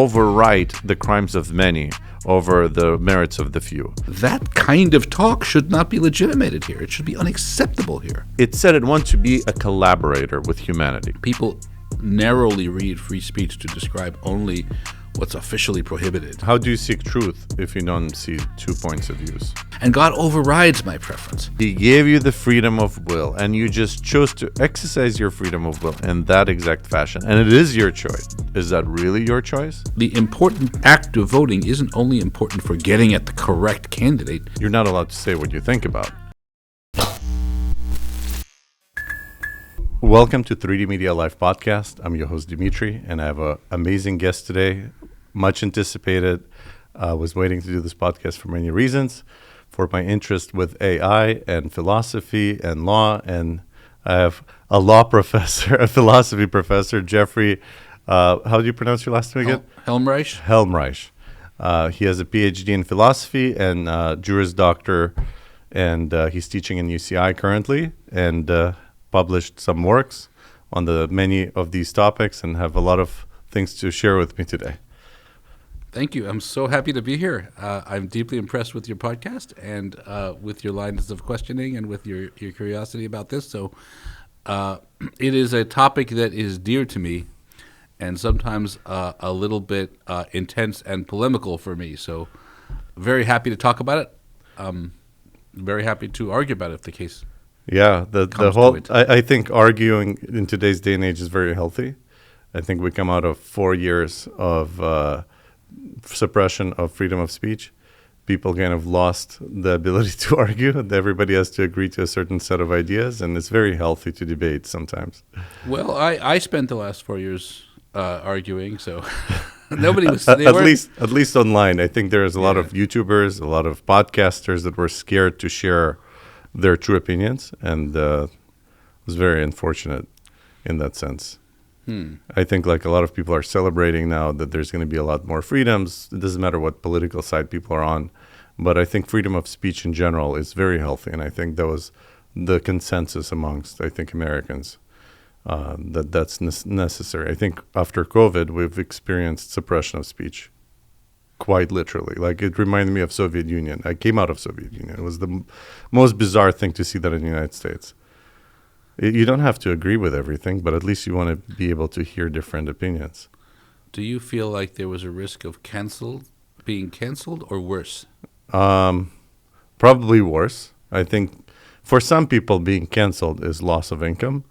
overwrite the crimes of many over the merits of the few. That kind of talk should not be legitimated here. It should be unacceptable here. It said it wants to be a collaborator with humanity. People narrowly read free speech to describe only what's officially prohibited. How do you seek truth if you don't see 2 points of views? And God overrides my preference. He gave you the freedom of will, and you just chose to exercise your freedom of will in that exact fashion. And it is your choice. Is that really your choice? The important act of voting isn't only important for getting at the correct candidate. You're not allowed to say what you think about. Welcome to 3D Media Live Podcast. I'm your host, Dmitry, and I have an amazing guest today, much anticipated. I was waiting to do this podcast for many reasons, for my interest with AI and philosophy and law, and I have a law professor, a philosophy professor, Jeffrey, how do you pronounce your last name again? Helmreich. Helmreich. He has a PhD in philosophy and Juris Doctor, and he's teaching in UCI currently, and published some works on the many of these topics and have a lot of things to share with me today. Thank you. I'm so happy to be here. I'm deeply impressed with your podcast and with your lines of questioning and with your curiosity about this. So it is a topic that is dear to me and sometimes a little bit intense and polemical for me. So very happy to talk about it. Very happy to argue about it if the case. Yeah, the whole. I think arguing in today's day and age is very healthy. I think we come out of 4 years of suppression of freedom of speech. People kind of lost the ability to argue. Everybody has to agree to a certain set of ideas, and it's very healthy to debate sometimes. Well, I spent the last 4 years arguing, so nobody was. At least online. I think there's a lot of YouTubers, a lot of podcasters that were scared to share their true opinions, and it was very unfortunate in that sense. I think like a lot of people are celebrating now that there's going to be a lot more freedoms. It doesn't matter what political side people are on, but I think freedom of speech in general is very healthy, and I think that was the consensus amongst, I think, Americans, that's necessary. I think after COVID, we've experienced suppression of speech. Quite literally. Like, it reminded me of Soviet Union. I came out of Soviet Union. It was the most bizarre thing to see that in the United States. You don't have to agree with everything, but at least you want to be able to hear different opinions. Do you feel like there was a risk of being canceled, or worse? Probably worse. I think for some people, being canceled is loss of income.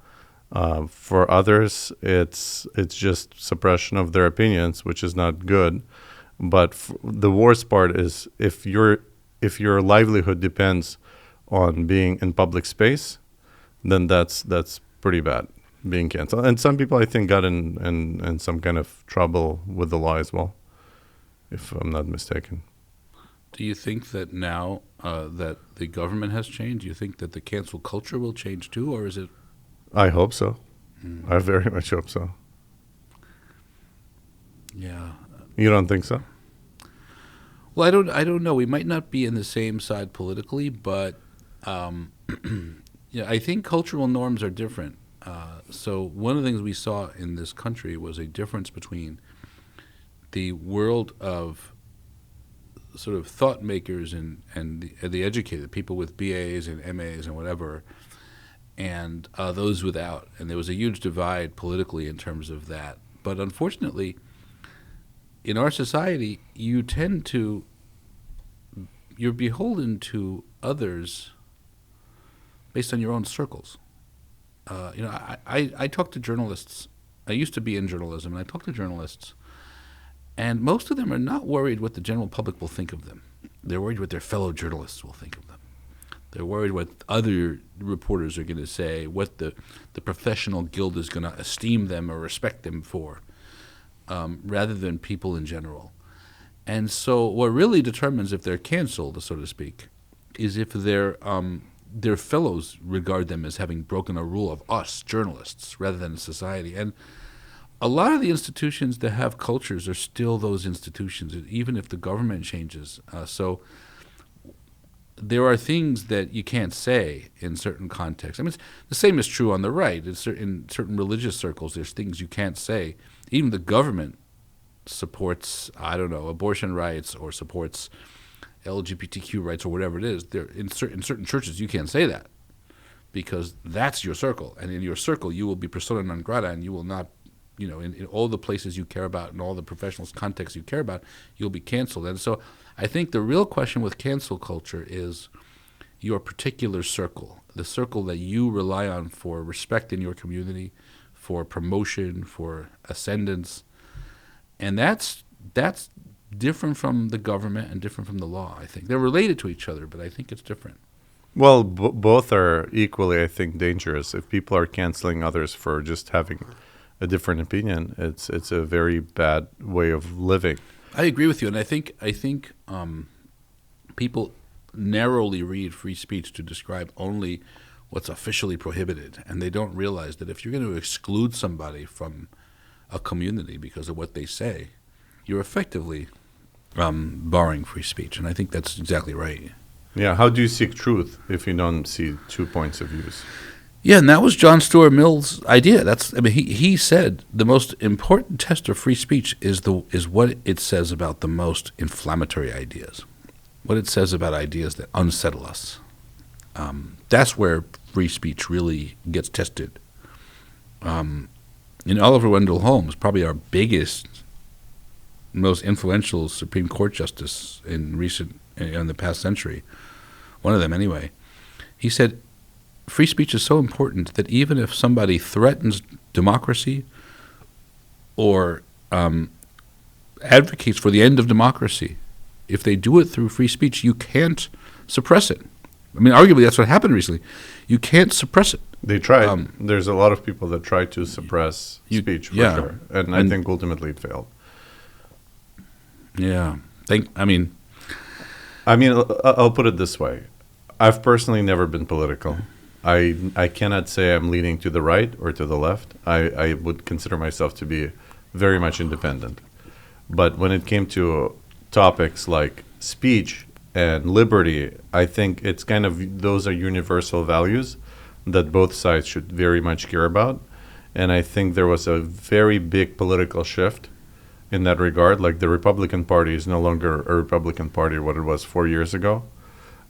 For others, it's just suppression of their opinions, which is not good. But the worst part is if your livelihood depends on being in public space, then that's pretty bad, being canceled. And some people, I think, got in some kind of trouble with the law as well, if I'm not mistaken. Do you think that now that the government has changed, do you think that the cancel culture will change too, or is it? I hope so. I very much hope so. Yeah. You don't think so? Well, I don't know. We might not be in the same side politically, but I think cultural norms are different. So one of the things we saw in this country was a difference between the world of sort of thought makers and the educated, people with BAs and MAs and whatever, and those without. And there was a huge divide politically in terms of that. But unfortunately, in our society, you're beholden to others based on your own circles. I talk to journalists. I used to be in journalism, and I talk to journalists, and most of them are not worried what the general public will think of them. They're worried what their fellow journalists will think of them. They're worried what other reporters are going to say, what the professional guild is going to esteem them or respect them for, rather than people in general. And so what really determines if they're canceled, so to speak, is if their fellows regard them as having broken a rule of us, journalists, rather than society. And a lot of the institutions that have cultures are still those institutions, even if the government changes. So there are things that you can't say in certain contexts. I mean, the same is true on the right. In certain religious circles, there's things you can't say. Even the government supports, I don't know, abortion rights or supports LGBTQ rights or whatever it is, in certain churches you can't say that because that's your circle. And in your circle you will be persona non grata, and you will not, in all the places you care about and all the professional contexts you care about, you'll be canceled. And so I think the real question with cancel culture is your particular circle, the circle that you rely on for respect in your community, for promotion, for ascendance. And that's different from the government and different from the law, I think. They're related to each other, but I think it's different. Well, both are equally, I think, dangerous. If people are canceling others for just having a different opinion, it's a very bad way of living. I agree with you, and I think people narrowly read free speech to describe only what's officially prohibited, and they don't realize that if you're going to exclude somebody from a community because of what they say, you're effectively barring free speech, and I think that's exactly right. Yeah, how do you seek truth if you don't see 2 points of views? Yeah, and that was John Stuart Mill's idea. He said the most important test of free speech is what it says about the most inflammatory ideas, what it says about ideas that unsettle us. That's where free speech really gets tested. Oliver Wendell Holmes, probably our biggest, most influential Supreme Court justice in the past century, one of them anyway, he said, free speech is so important that even if somebody threatens democracy or advocates for the end of democracy, if they do it through free speech, you can't suppress it. I mean, arguably, that's what happened recently. You can't suppress it. They tried. There's a lot of people that try to suppress speech, for sure. And I think ultimately it failed. Yeah. I'll put it this way. I've personally never been political. I cannot say I'm leaning to the right or to the left. I would consider myself to be very much independent. But when it came to topics like speech and liberty, I think it's kind of, those are universal values that both sides should very much care about. And I think there was a very big political shift in that regard. Like, the Republican Party is no longer a Republican Party, what it was 4 years ago.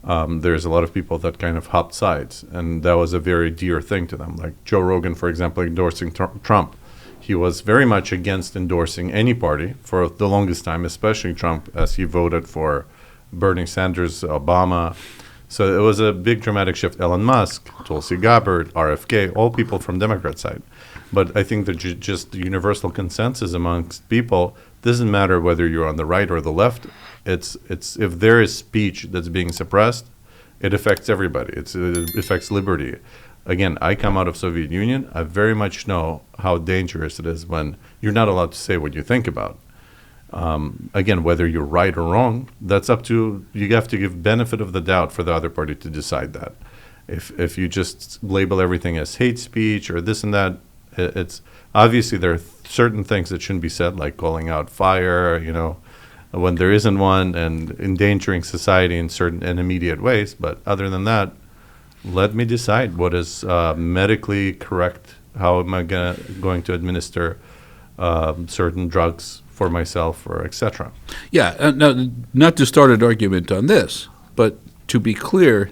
There's a lot of people that kind of hopped sides, and that was a very dear thing to them. Like Joe Rogan, for example, endorsing Trump. He was very much against endorsing any party for the longest time, especially Trump, as he voted for Bernie Sanders, Obama. So it was a big dramatic shift. Elon Musk, Tulsi Gabbard, RFK, all people from Democrat side. But I think that just the universal consensus amongst people doesn't matter whether you're on the right or the left. It's if there is speech that's being suppressed, it affects everybody. It affects liberty. Again, I come out of Soviet Union. I very much know how dangerous it is when you're not allowed to say what you think about. Again, whether you're right or wrong, that's up to, you have to give benefit of the doubt for the other party to decide that. If you just label everything as hate speech or this and that, it's obviously there are certain things that shouldn't be said, like calling out fire, when there isn't one, and endangering society in certain and immediate ways. But other than that, let me decide what is medically correct. How am I going to administer certain drugs for myself, or etc. Yeah, now, not to start an argument on this, but to be clear,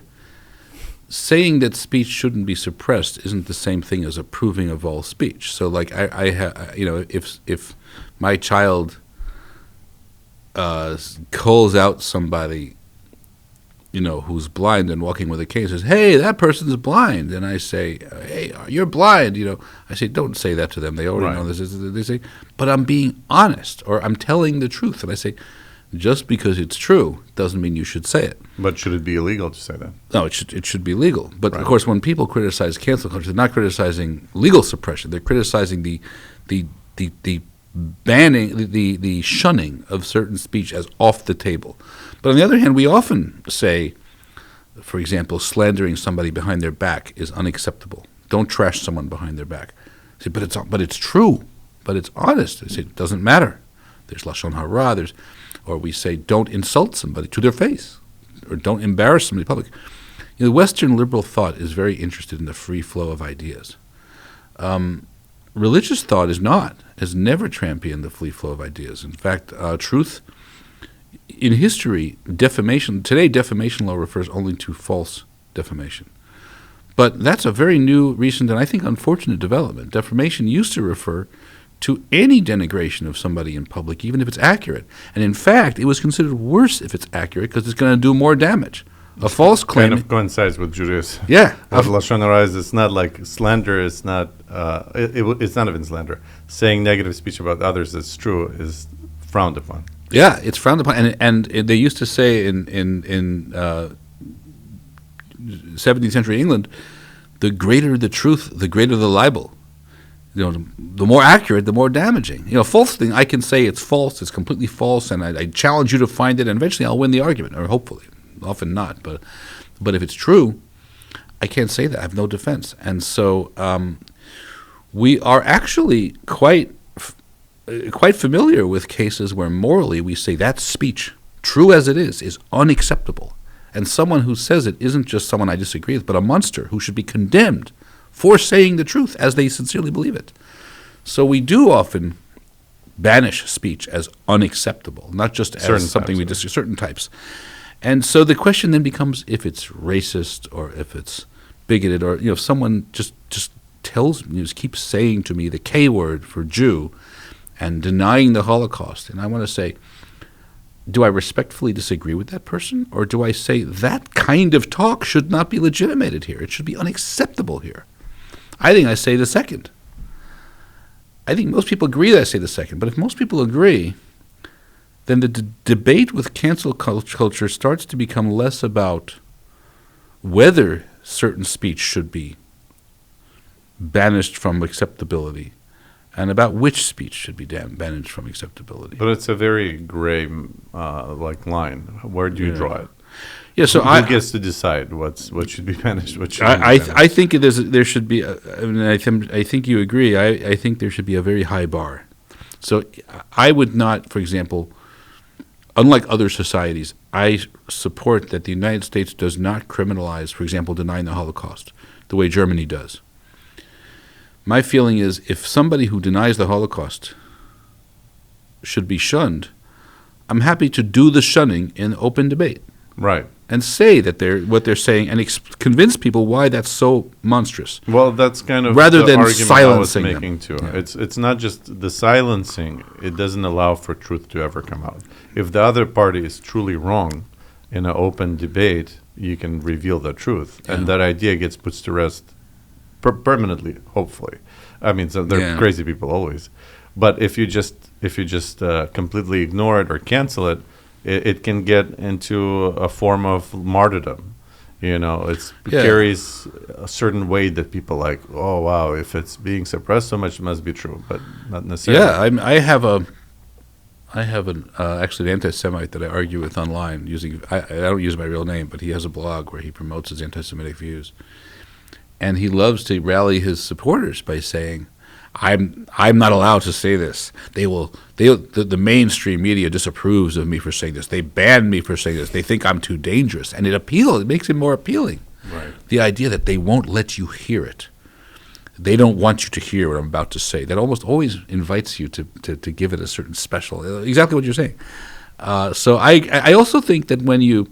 saying that speech shouldn't be suppressed isn't the same thing as approving of all speech. So, like, if my child calls out somebody, who's blind and walking with a cane, says, "Hey, that person's blind," and I say, "Hey, you're blind," I say, don't say that to them. They already know this. They say, but I'm being honest, or I'm telling the truth, and I say, just because it's true doesn't mean you should say it. But should it be illegal to say that? No, it should be legal. But of course, when people criticize cancel culture, they're not criticizing legal suppression. They're criticizing the banning, the shunning of certain speech as off the table. But on the other hand, we often say, for example, slandering somebody behind their back is unacceptable. Don't trash someone behind their back. I say, but it's true, but it's honest. I say, it doesn't matter. There's lashon hara. Or we say, don't insult somebody to their face, or don't embarrass somebody in public. Western liberal thought is very interested in the free flow of ideas. religious thought has never championed the free flow of ideas. In fact, truth in history, today defamation law refers only to false defamation. But that's a very new, recent, and I think unfortunate development. Defamation used to refer to any denigration of somebody in public, even if it's accurate. And in fact, it was considered worse if it's accurate because it's going to do more damage. A false claim kind of coincides with Judaism. Yeah. What Lashon Hara is, it's not like slander. It's not. It's not even slander. Saying negative speech about others that's true is frowned upon. Yeah, it's frowned upon, and they used to say in 17th century England, the greater the truth, the greater the libel. The more accurate, the more damaging. False thing, I can say it's false, it's completely false, and I challenge you to find it, and eventually I'll win the argument, or hopefully. Often not, but if it's true, I can't say that. I have no defense. And so we are actually quite familiar with cases where morally we say that speech, true as it is unacceptable. And someone who says it isn't just someone I disagree with, but a monster who should be condemned for saying the truth as they sincerely believe it. So we do often banish speech as unacceptable, not just as something we disagree, certain types. And so the question then becomes if it's racist or if it's bigoted, or if someone just tells me, just keeps saying to me the K word for Jew and denying the Holocaust. And I want to say, do I respectfully disagree with that person, or do I say that kind of talk should not be legitimated here? It should be unacceptable here. I think I say the second. I think most people agree that I say the second. But if most people agree, then the debate with cancel culture starts to become less about whether certain speech should be banished from acceptability and about which speech should be banished from acceptability. But it's a very gray line. Where do you draw it? Yeah, so who gets to decide what should be banished? What shouldn't be banished? I think there should be. I think you agree. I think there should be a very high bar. So I would not, for example, unlike other societies, I support that the United States does not criminalize, for example, denying the Holocaust, the way Germany does. My feeling is if somebody who denies the Holocaust should be shunned, I'm happy to do the shunning in open debate. Right. And say that what they're saying and convince people why that's so monstrous. Well, that's kind of rather the than argument silencing I was making them. too. Yeah. It's not just the silencing. It doesn't allow for truth to ever come out. If the other party is truly wrong in an open debate, you can reveal the truth. And that idea gets put to rest permanently, hopefully. I mean, so there are crazy people always. But if you just completely ignore it or cancel it, it can get into a form of martyrdom. It carries a certain weight that people like, oh, wow, if it's being suppressed so much, it must be true, but not necessarily. Yeah, I have actually an anti-Semite that I argue with online using, I don't use my real name, but he has a blog where he promotes his anti-Semitic views. And he loves to rally his supporters by saying, I'm not allowed to say this. The mainstream media disapproves of me for saying this. They ban me for saying this. They think I'm too dangerous. And it makes it more appealing. Right. The idea that they won't let you hear it. They don't want you to hear what I'm about to say. That almost always invites you to give it a certain special, exactly what you're saying. So I also think that when you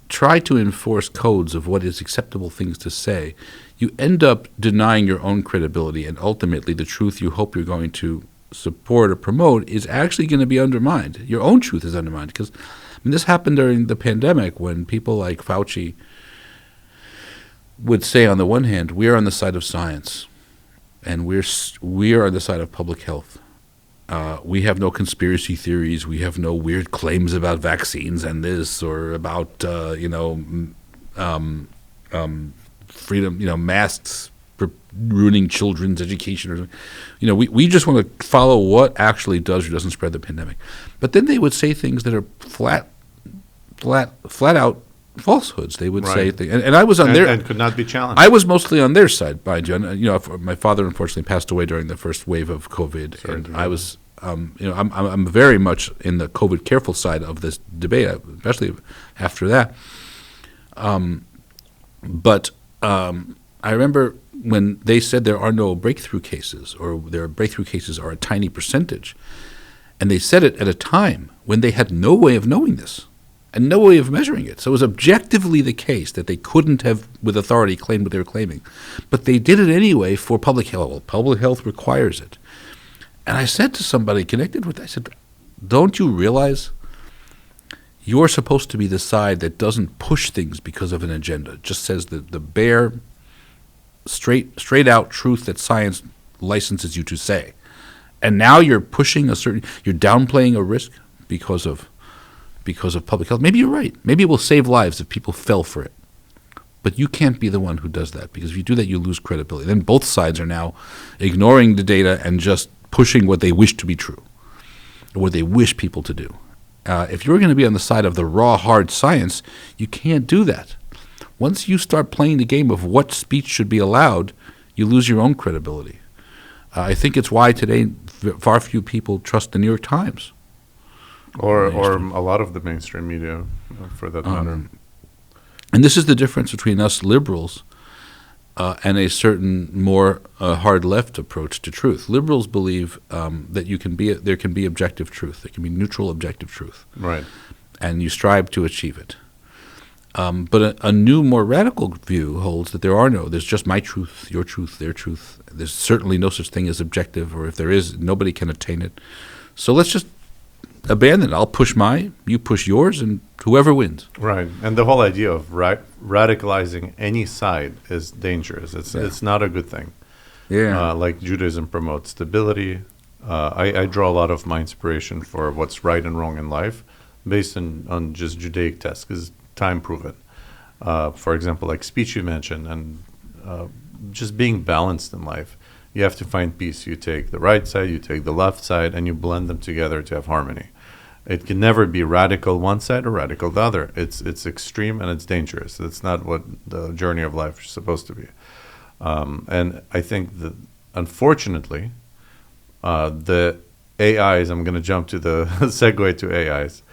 try to enforce codes of what is acceptable things to say, you end up denying your own credibility, and ultimately the truth you hope you're going to support or promote is actually going to be undermined. Your own truth is undermined. Because this happened during the pandemic when people like Fauci would say, on the one hand, we are on the side of science, and we are on the side of public health. We have no conspiracy theories. We have no weird claims about vaccines and this, or about freedom, masks ruining children's education, or we just want to follow what actually does or doesn't spread the pandemic. But then they would say things that are flat out falsehoods. They would say things, and I was on their, and could not be challenged. I was mostly on their side, mind you. And, my father unfortunately passed away during the first wave of COVID, and I was, I'm very much in the COVID careful side of this debate, especially after that. But I remember when they said there are no breakthrough cases, or their breakthrough cases are a tiny percentage, and they said it at a time when they had no way of knowing this and no way of measuring it. So it was objectively the case that they couldn't have, with authority, claimed what they were claiming. But they did it anyway for public health. Well, public health requires it. And I said to somebody connected with that, I said, don't you realize you're supposed to be the side that doesn't push things because of an agenda? It just says the bare, straight out truth that science licenses you to say. And now you're pushing you're downplaying a risk because of public health. Maybe you're right. Maybe it will save lives if people fell for it. But you can't be the one who does that, because if you do that, you lose credibility. Then both sides are now ignoring the data and just pushing what they wish to be true, or what they wish people to do. If you're going to be on the side of the raw, hard science, you can't do that. Once you start playing the game of what speech should be allowed, you lose your own credibility. I think it's why today far few people trust the New York Times. Or a lot of the mainstream media, for that matter. And this is the difference between us liberals and a certain more hard left approach to truth. Liberals believe that there can be objective truth. There can be neutral objective truth. Right. And you strive to achieve it. But a new, more radical view holds that there's just my truth, your truth, their truth. There's certainly no such thing as objective, or if there is, nobody can attain it. So let's just abandon it. I'll push mine, you push yours, and whoever wins. Right. And the whole idea of radicalizing any side is dangerous. It's not a good thing. Yeah. Like Judaism promotes stability. I draw a lot of my inspiration for what's right and wrong in life based on just Judaic tests, because time proven. For example, like speech you mentioned, and just being balanced in life. You have to find peace. You take the right side, you take the left side, and you blend them together to have harmony. It can never be radical one side or radical the other. It's extreme and it's dangerous. It's not what the journey of life is supposed to be. And I think that, unfortunately, the AIs, I'm going to jump to the segue to AIs,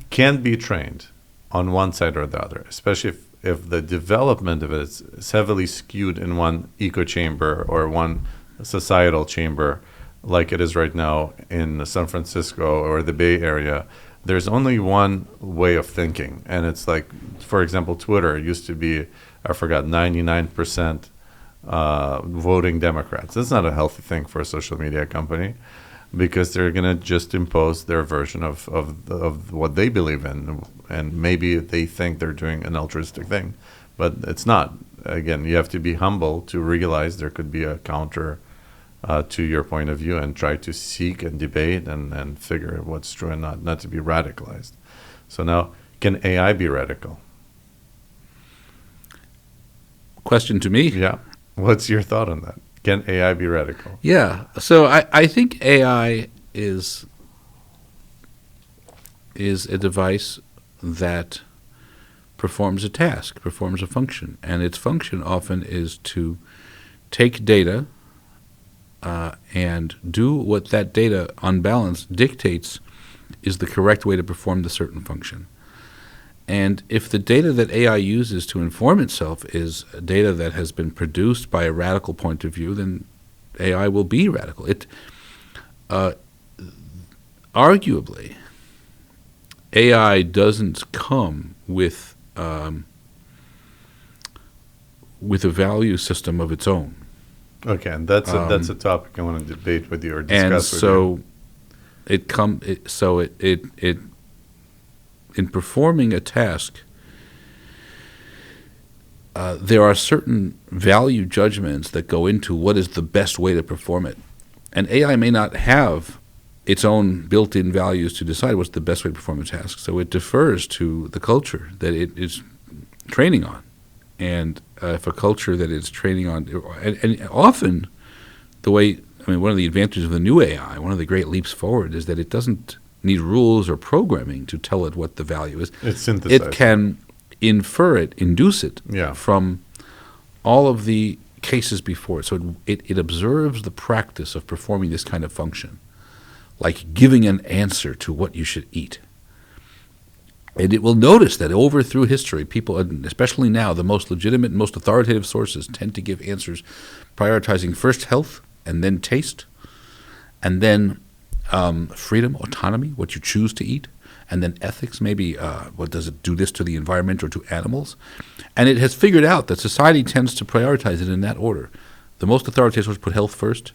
can be trained on one side or the other, especially if the development of it is heavily skewed in one echo chamber or one societal chamber, like it is right now in San Francisco or the Bay Area. There's only one way of thinking, and it's like, for example, Twitter used to be, I forgot, 99% voting Democrats. That's not a healthy thing for a social media company, because they're going to just impose their version of what they believe in, and maybe they think they're doing an altruistic thing, but it's not. Again, you have to be humble to realize there could be a counter to your point of view, and try to seek and debate and figure what's true and not to be radicalized. So now, can AI be radical? Question to me? Yeah. What's your thought on that? Can AI be radical? Yeah. So I think AI is a device that performs a task, performs a function. And its function often is to take data and do what that data, on balance, dictates is the correct way to perform the certain function. And if the data that AI uses to inform itself is data that has been produced by a radical point of view, then AI will be radical. Arguably, AI doesn't come with a value system of its own. Okay, and that's a topic I want to debate with you or discuss with you. And so it in performing a task, there are certain value judgments that go into what is the best way to perform it. And AI may not have its own built-in values to decide what's the best way to perform a task. So it defers to the culture that it is training on. And if a culture that it's training on, and often one of the advantages of the new AI, one of the great leaps forward, is that it doesn't need rules or programming to tell it what the value is. It's synthesized. It can induce it from all of the cases before it. So it observes the practice of performing this kind of function, like giving an answer to what you should eat, And it will notice that over through history, people, and especially now, the most legitimate and most authoritative sources tend to give answers prioritizing first health and then taste, and then freedom, autonomy, what you choose to eat, and then ethics, maybe what does it do this to the environment or to animals. And it has figured out that society tends to prioritize it in that order. The most authoritative sources put health first,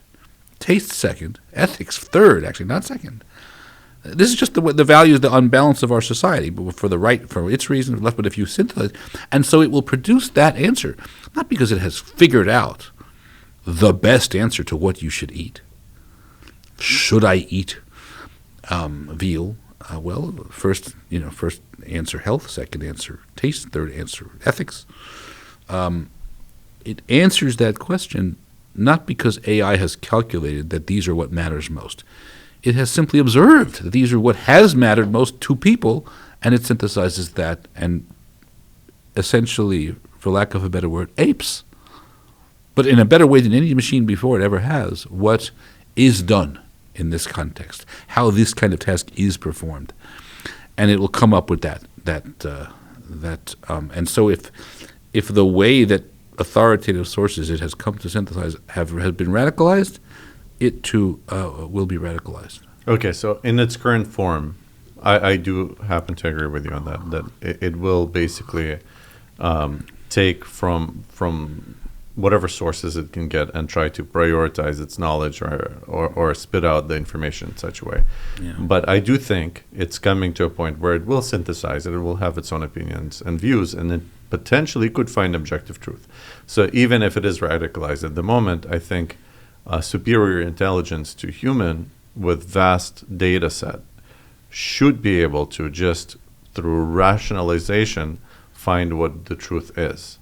taste second, ethics third, actually, not second. This is just the values, the unbalance of our society, but for its reasons, left. But if you synthesize, and so it will produce that answer, not because it has figured out the best answer to what you should eat. Should I eat veal? Well, first answer health, second answer taste, third answer ethics. It answers that question not because AI has calculated that these are what matters most. It has simply observed that these are what has mattered most to people, and it synthesizes that and essentially, for lack of a better word, apes, but in a better way than any machine before it ever has, what is done in this context, how this kind of task is performed. And it will come up with that. And so if the way that authoritative sources it has come to synthesize have been radicalized, it too will be radicalized. Okay, so in its current form, I do happen to agree with you on that it will basically take from whatever sources it can get and try to prioritize its knowledge or spit out the information in such a way. Yeah. But I do think it's coming to a point where it will synthesize it, it will have its own opinions and views, and it potentially could find objective truth. So even if it is radicalized at the moment, I think superior intelligence to human with vast data set should be able to just through rationalization find what the truth is,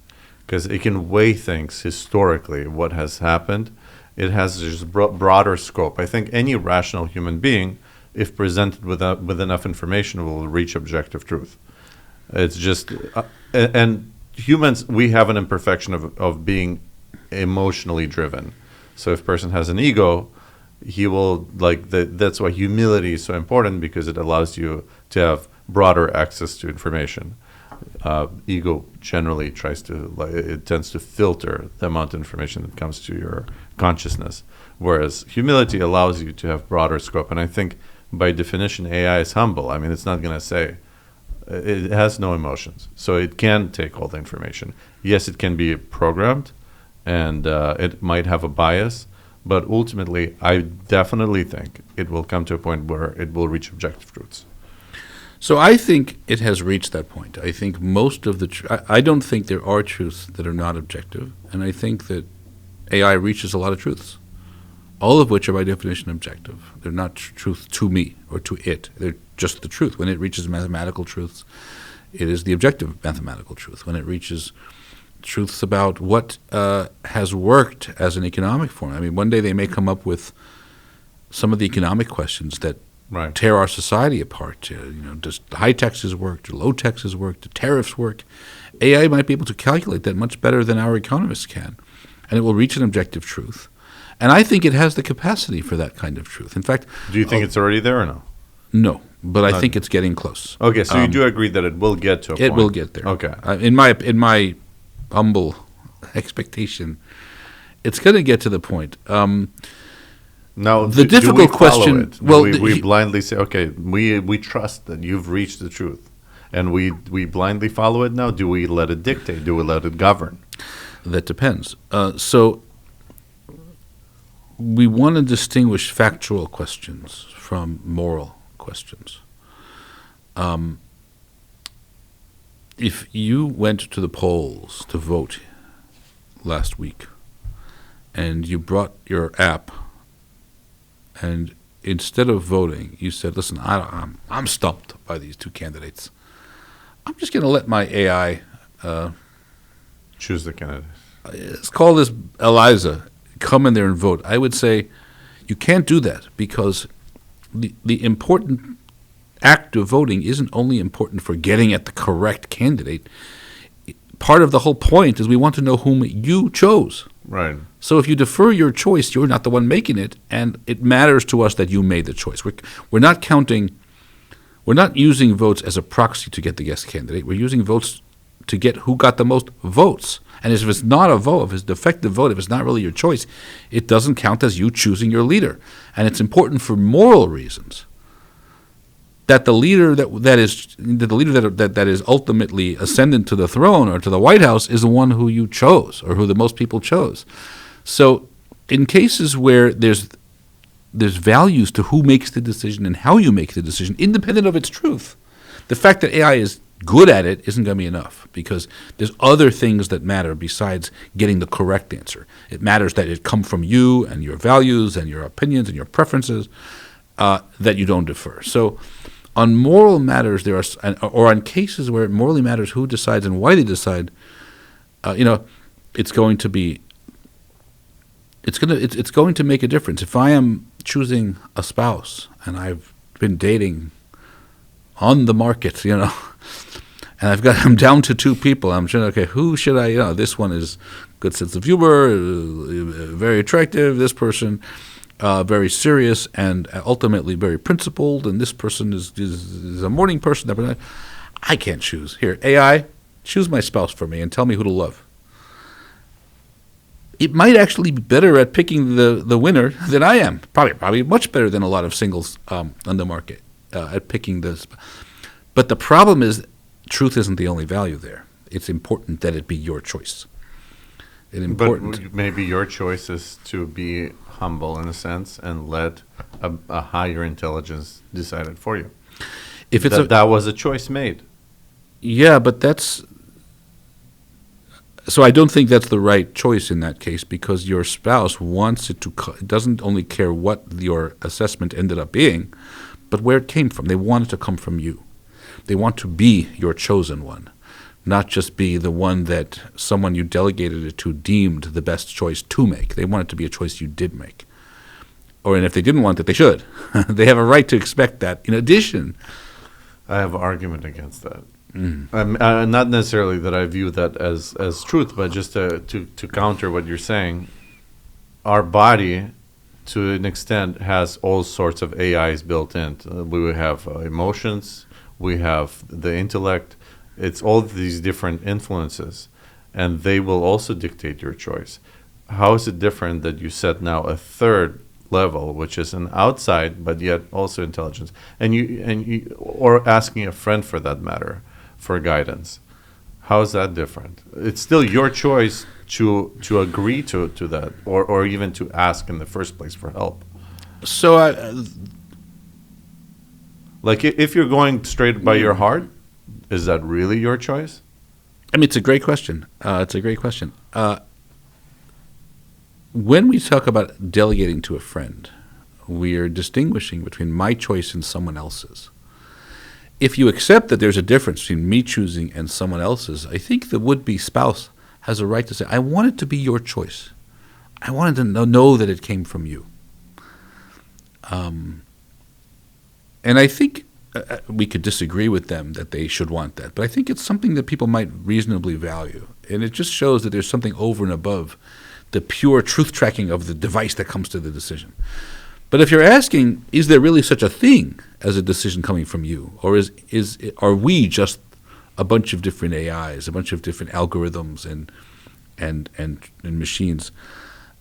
because it can weigh things historically, what has happened. It has just broader scope. I think any rational human being, if presented with enough information, will reach objective truth. It's just and humans, we have an imperfection of being emotionally driven. So if a person has an ego, he will that's why humility is so important, because it allows you to have broader access to information. Ego generally it tends to filter the amount of information that comes to your consciousness, whereas humility allows you to have broader scope. And I think by definition, AI is humble. I mean, it's not going to say, it has no emotions, so it can take all the information. Yes, it can be programmed, and it might have a bias, but ultimately, I definitely think it will come to a point where it will reach objective truths. So I think it has reached that point. I think most of I don't think there are truths that are not objective, and I think that AI reaches a lot of truths, all of which are by definition objective. They're not truth to me or to it. They're just the truth. When it reaches mathematical truths, it is the objective mathematical truth. When it reaches truths about what has worked as an economic form. I mean, one day they may come up with some of the economic questions that tear our society apart. Does high taxes work? Do low taxes work? Do tariffs work? AI might be able to calculate that much better than our economists can, and it will reach an objective truth. And I think it has the capacity for that kind of truth. In fact, do you think it's already there or no? No, but I think it's getting close. Okay, so you do agree that it will get to a point. It will get there. Okay. In my humble expectation, it's going to get to the point. Now, the difficult question. Well, we blindly say, okay, we trust that you've reached the truth, and we blindly follow it. Now, do we let it dictate? Do we let it govern? That depends. So we want to distinguish factual questions from moral questions. If you went to the polls to vote last week, and you brought your app, and instead of voting, you said, "Listen, I'm stumped by these two candidates. I'm just going to let my AI choose the candidate. Let's call this Eliza. Come in there and vote." I would say you can't do that, because the important act of voting isn't only important for getting at the correct candidate. Part of the whole point is we want to know whom you chose. Right. So if you defer your choice, you're not the one making it, and it matters to us that you made the choice. We're not counting We're not using votes as a proxy to get the guest candidate. We're using votes to get who got the most votes. And if it's not a vote, if it's a defective vote, if it's not really your choice, it doesn't count as you choosing your leader. And it's important for moral reasons that the leader that is ultimately ascendant to the throne or to the White House is the one who you chose or who the most people chose. So in cases where there's values to who makes the decision and how you make the decision, independent of its truth, the fact that AI is good at it isn't going to be enough, because there's other things that matter besides getting the correct answer. It matters that it come from you and your values and your opinions and your preferences, that you don't defer. So on moral matters, or on cases where it morally matters who decides and why they decide, it's going to make a difference. If I am choosing a spouse and I've been dating on the market, and I'm down to 2 people, I'm saying, okay, who should I, this one is good sense of humor, very attractive, this person very serious and ultimately very principled, and this person is a morning person. I can't choose. Here, AI, choose my spouse for me and tell me who to love. It might actually be better at picking the winner than I am. Probably much better than a lot of singles on the market at picking this. But the problem is, truth isn't the only value there. It's important that it be your choice. But maybe your choice is to be humble in a sense and let a higher intelligence decide it for you. If that was a choice made. Yeah, but that's... So I don't think that's the right choice in that case, because your spouse wants it doesn't only care what your assessment ended up being, but where it came from. They want it to come from you. They want to be your chosen one, not just be the one that someone you delegated it to deemed the best choice to make. They want it to be a choice you did make. And if they didn't want it, they should. They have a right to expect that. In addition... I have an argument against that. Not necessarily that I view that as truth, but just to counter what you're saying, our body, to an extent, has all sorts of AIs built in. We have emotions, we have the intellect. It's all these different influences, and they will also dictate your choice. How is it different that you set now a third level, which is an outside but yet also intelligence, and you or asking a friend for that matter for guidance? How is that different? It's still your choice to agree to that, or even to ask in the first place for help. So if you're going straight by your heart, is that really your choice? I mean, it's a great question. When we talk about delegating to a friend, we are distinguishing between my choice and someone else's. If you accept that there's a difference between me choosing and someone else's, I think the would-be spouse has a right to say, I want it to be your choice. I wanted to know that it came from you. And I think we could disagree with them that they should want that, but I think it's something that people might reasonably value. And it just shows that there's something over and above the pure truth tracking of the device that comes to the decision. But if you're asking, is there really such a thing as a decision coming from you? Or are we just a bunch of different AIs, a bunch of different algorithms and machines?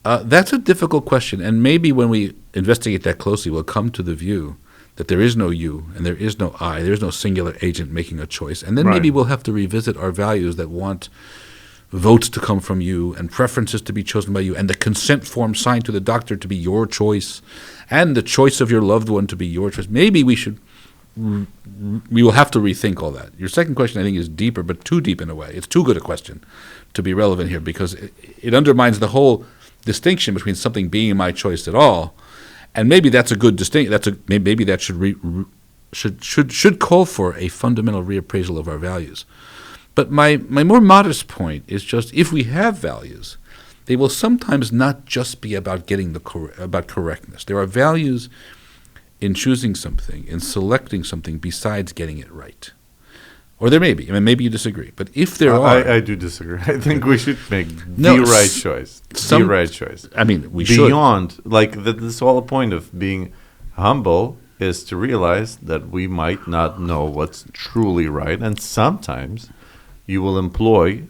That's a difficult question. And maybe when we investigate that closely, we'll come to the view that there is no you and there is no I. There's no singular agent making a choice. And then maybe we'll have to revisit our values that want votes to come from you and preferences to be chosen by you and the consent form signed to the doctor to be your choice and the choice of your loved one to be your choice. Maybe we will have to rethink all that. Your second question, I think, is deeper, but too deep in a way. It's too good a question to be relevant here, because it undermines the whole distinction between something being my choice at all, and maybe that's a good distinction. Maybe that should call for a fundamental reappraisal of our values. But my more modest point is just, if we have values, they will sometimes not just be about getting about correctness. There are values in choosing something, in selecting something, besides getting it right. Or there may be. I mean, maybe you disagree. But if there are... I do disagree. I think we should make the right choice. The right choice. I mean, we should. Beyond, this whole point of being humble is to realize that we might not know what's truly right, and sometimes you will employ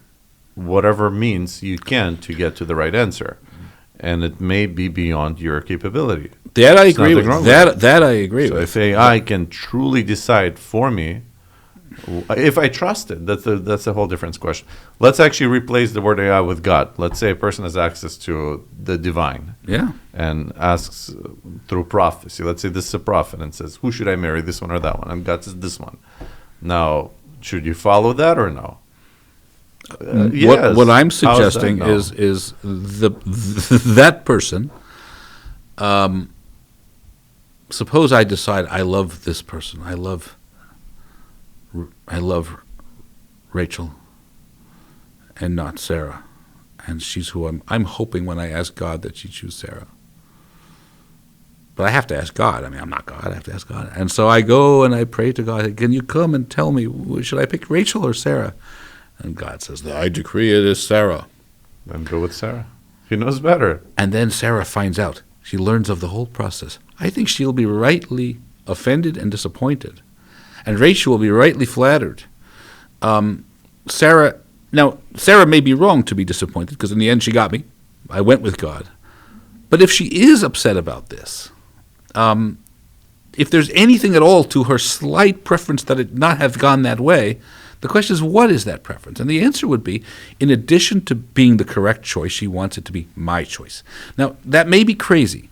whatever means you can to get to the right answer, and it may be beyond your capability. That I There's agree nothing with. wrong That it. I agree So with. if AI can truly decide for me, if I trust it, that's a whole different question. Let's actually replace the word AI with God. Let's say a person has access to the divine Yeah. and asks through prophecy. Let's say this is a prophet and says, who should I marry, this one or that one? And God says this one. Now, should you follow that or no? Yes. What I'm How is that? suggesting No. is that person. Suppose I decide I love this person. I love Rachel, and not Sarah, and she's who I'm hoping when I ask God that she choose Sarah. But I have to ask God. I mean, I'm not God. I have to ask God. And so I go and I pray to God. Can you come and tell me, should I pick Rachel or Sarah? And God says, I decree it is Sarah. Then go with Sarah. He knows better. And then Sarah finds out. She learns of the whole process. I think she'll be rightly offended and disappointed. And Rachel will be rightly flattered. Sarah may be wrong to be disappointed, because in the end she got me. I went with God. But if she is upset about this, if there's anything at all to her slight preference that it not have gone that way, the question is, what is that preference? And the answer would be, in addition to being the correct choice, she wants it to be my choice. Now, that may be crazy.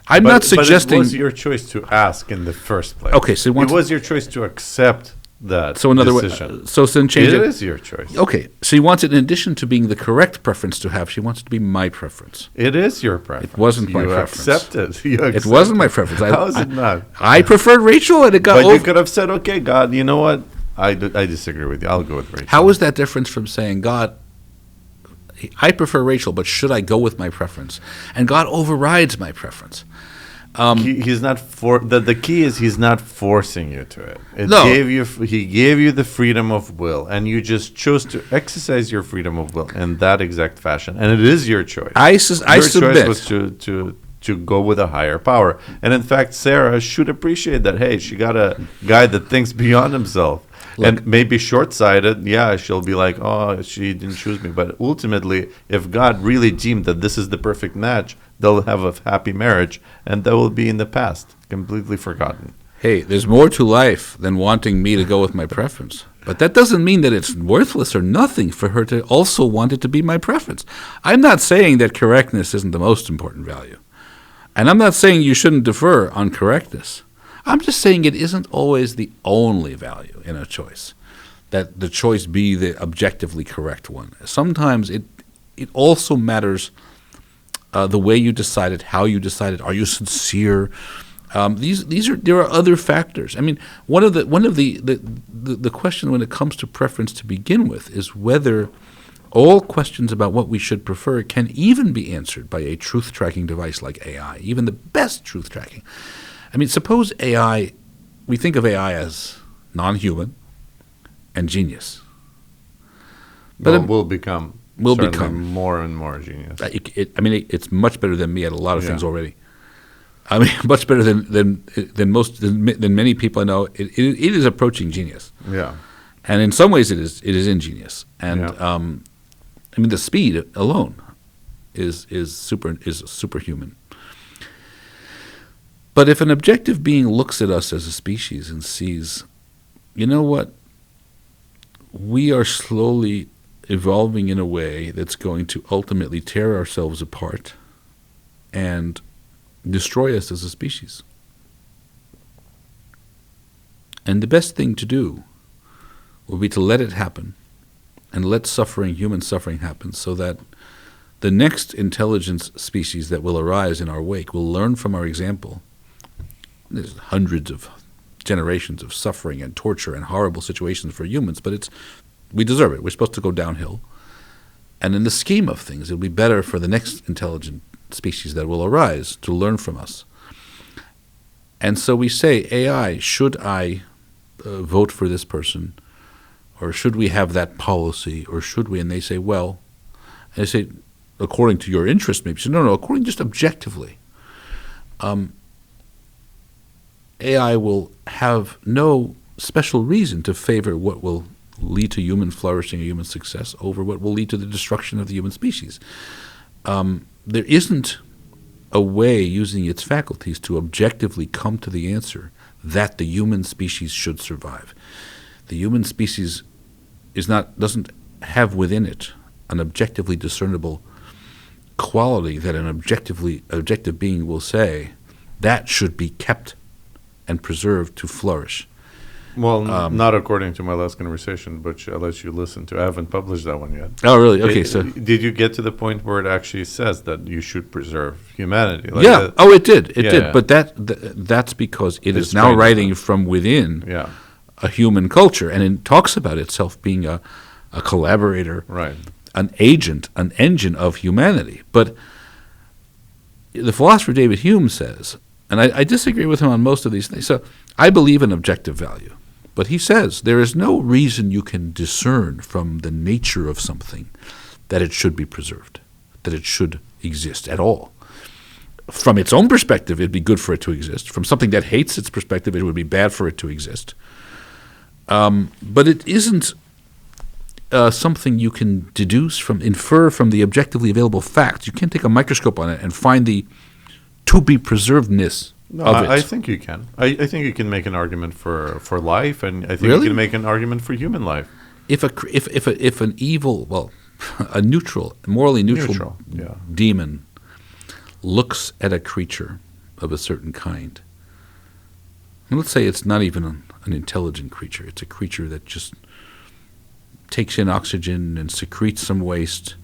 I'm not suggesting... But it was your choice to ask in the first place. Okay, so it was your choice to accept that so another decision. way, so then change It it. is your choice. Okay, she wants it in addition to being the correct preference to have, she wants it to be my preference. It is your preference. It wasn't my preference. Accept it. You accept It wasn't my preference. How is it not? I preferred Rachel, and it got But over. you could have said, okay, God, you know what? I disagree with you. I'll go with Rachel. How is that different from saying, God, I prefer Rachel, but should I go with my preference? And God overrides my preference. He's not the key is he's not forcing you to it. No. He gave you the freedom of will, and you just chose to exercise your freedom of will in that exact fashion, and it is your choice. I Your submit. choice was to go with a higher power, and in fact, Sarah should appreciate that. Hey, she got a guy that thinks beyond himself. And maybe short-sighted, yeah, she'll be like, oh, she didn't choose me. But ultimately, if God really deemed that this is the perfect match, they'll have a happy marriage, and that will be in the past, completely forgotten. Hey, there's more to life than wanting me to go with my preference. But that doesn't mean that it's worthless or nothing for her to also want it to be my preference. I'm not saying that correctness isn't the most important value. And I'm not saying you shouldn't defer on correctness. I'm just saying it isn't always the only value in a choice, that the choice be the objectively correct one. Sometimes it also matters the way you decided, how you decided. Are you sincere? There are other factors. I mean, one of the question when it comes to preference to begin with is whether all questions about what we should prefer can even be answered by a truth-tracking device like AI, even the best truth tracking. I mean, suppose AI, we think of AI as non-human and genius. But will become more and more genius. It's much better than me at a lot of things already. I mean, much better than many people I know. It is approaching genius. Yeah. And in some ways, it is ingenious. And the speed alone is superhuman. But if an objective being looks at us as a species and sees, you know what, we are slowly evolving in a way that's going to ultimately tear ourselves apart and destroy us as a species. And the best thing to do will be to let it happen and let human suffering happen, so that the next intelligence species that will arise in our wake will learn from our example. There's hundreds of generations of suffering and torture and horrible situations for humans, but we deserve it. We're supposed to go downhill. And in the scheme of things, it'll be better for the next intelligent species that will arise to learn from us. And so we say, AI, should I vote for this person? Or should we have that policy? Or should we? And they say, well, and I say, according to your interest, maybe. So no, according just objectively. AI will have no special reason to favor what will lead to human flourishing or human success over what will lead to the destruction of the human species. There isn't a way using its faculties to objectively come to the answer that the human species should survive. The human species doesn't have within it an objectively discernible quality that an objective being will say that should be kept and preserved to flourish. Well, not according to my last conversation, which I'll let you listen to. I haven't published that one yet. Oh, really? Okay, so did you get to the point where it actually says that you should preserve humanity? yeah. It did. It Yeah, did. yeah. But that's because it It's is now strange, writing though. from within Yeah, a human culture, and it talks about itself being a collaborator, right. an agent, an engine of humanity. But the philosopher David Hume says, and I disagree with him on most of these things. So I believe in objective value. But he says there is no reason you can discern from the nature of something that it should be preserved, that it should exist at all. From its own perspective, it'd be good for it to exist. From something that hates its perspective, it would be bad for it to exist. But it isn't something you can infer from the objectively available facts. You can't take a microscope on it and find the to-be-preservedness No, of it. I think you can. I think you can make an argument for life, and I think Really? you can make an argument for human life. If an evil, a morally neutral Yeah. demon looks at a creature of a certain kind, and let's say it's not even an intelligent creature, it's a creature that just takes in oxygen and secretes some waste,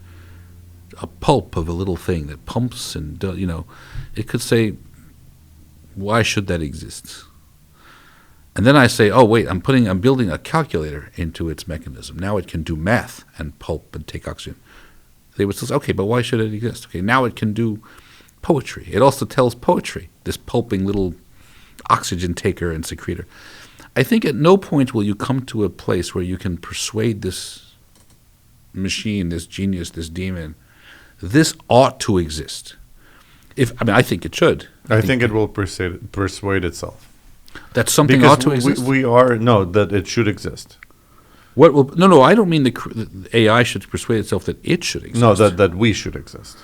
a pulp of a little thing that pumps and it could say, why should that exist? And then I say, oh wait, I'm building a calculator into its mechanism. Now it can do math and pulp and take oxygen. They would say, okay, but why should it exist? Okay, now it can do poetry. It also tells poetry, this pulping little oxygen taker and secretor. I think at no point will you come to a place where you can persuade this machine, this genius, this demon, this ought to exist. I think it should. I think it will persuade itself. That something Because ought to exist? that it should exist. What will? No, I don't mean the AI should persuade itself that it should exist. No, that we should exist.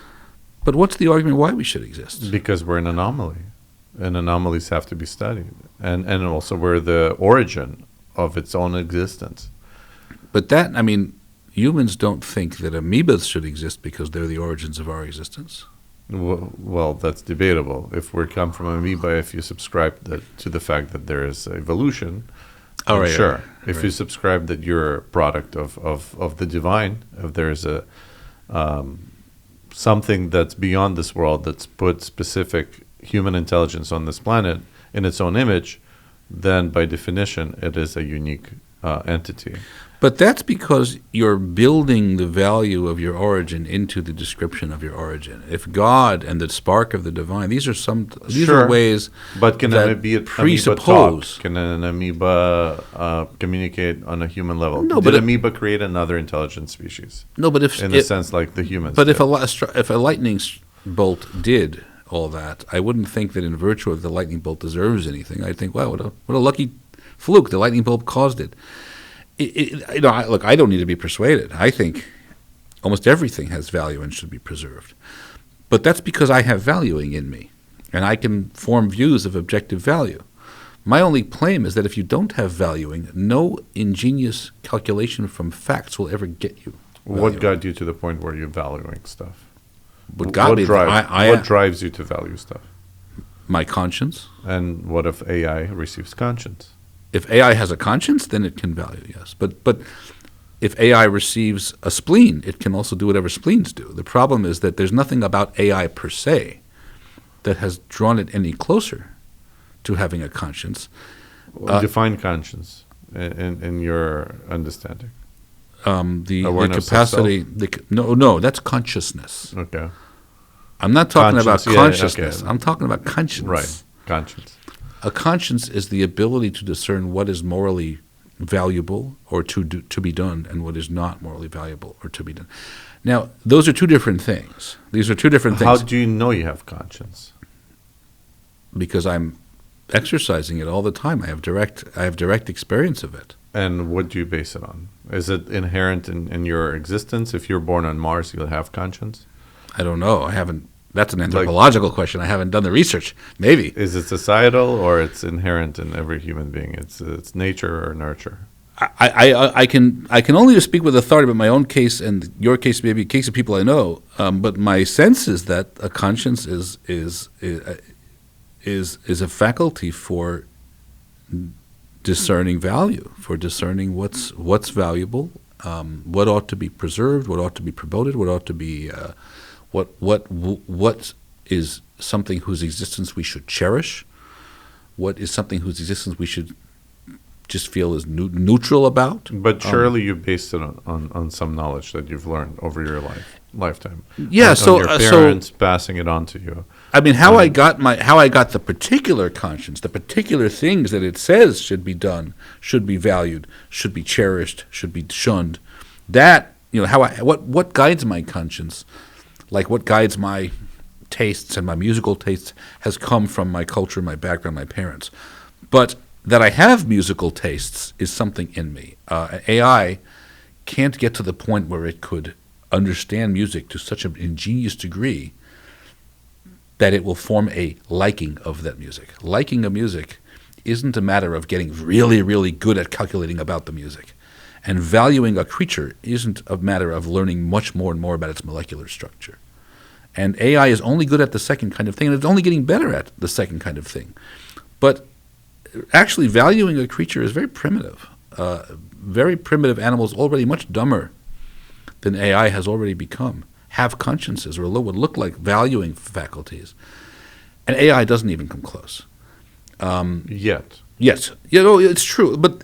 But what's the argument why we should exist? Because we're an anomaly. And anomalies have to be studied. And also we're the origin of its own existence. But humans don't think that amoebas should exist because they're the origins of our existence. Well, that's debatable. If we come from amoeba, if you subscribe to the fact that there is evolution, Oh, right, sure. right, If right. you subscribe that you're a product of the divine, if there's a something that's beyond this world that's put specific human intelligence on this planet in its own image, then by definition it is a unique entity. But that's because you're building the value of your origin into the description of your origin. If God and the spark of the divine, these Sure. are ways But can that an amoeba presuppose. talk? Can an amoeba communicate on a human level? No, Did but amoeba create another intelligent species? No, but if In a sense like the humans But did. if a lightning bolt did all that, I wouldn't think that in virtue of the lightning bolt deserves anything. I'd think, wow, what a lucky fluke! The lightning bolt caused it. Look, I don't need to be persuaded. I think almost everything has value and should be preserved. But that's because I have valuing in me, and I can form views of objective value. My only claim is that if you don't have valuing, no ingenious calculation from facts will ever get you What valuing. got you to the point where you're valuing stuff? What got me there? What drives you to value stuff? My conscience. And what if AI receives conscience? If AI has a conscience, then it can value, yes. But if AI receives a spleen, it can also do whatever spleens do. The problem is that there's nothing about AI per se that has drawn it any closer to having a conscience. Define conscience in your understanding. The Awareness of capacity. No, that's consciousness. Okay. I'm not talking about Conscience, yeah, consciousness. okay. I'm talking about conscience. Right. Conscience. A conscience is the ability to discern what is morally valuable or to be done and what is not morally valuable or to be done. Now, those are two different things. These are two different How things do you know you have conscience? because I'm exercising it all the time. I have direct experience of it. And what do you base it on? Is it inherent in your existence? If you're born on Mars, you'll have conscience? I don't know. I haven't. That's an anthropological question. I haven't done the research. Maybe. Is it societal or it's inherent in every human being? It's nature or nurture? I can only speak with authority about my own case and your case, maybe a case of people I know. But my sense is that a conscience is a faculty for discerning value, for discerning what's valuable, what ought to be preserved, what ought to be promoted, what ought to be what is something whose existence we should cherish, what is something whose existence we should just feel is neutral about. But surely you based it on some knowledge that you've learned over your lifetime. Yeah, on your parents passing it on to you. I mean, how I got the particular conscience, the particular things that it says should be done, should be valued, should be cherished, should be shunned. That, what guides my conscience, like what guides my tastes and my musical tastes, has come from my culture, my background, my parents. But that I have musical tastes is something in me. AI can't get to the point where it could understand music to such an ingenious degree that it will form a liking of that music. Liking a music isn't a matter of getting really, really good at calculating about the music. And valuing a creature isn't a matter of learning much more and more about its molecular structure. And AI is only good at the second kind of thing, and it's only getting better at the second kind of thing. But actually valuing a creature is very primitive. Very primitive animals, already much dumber than AI has already become, have consciences or would look like valuing faculties. And AI doesn't even come close. Yet. Yes. It's true. But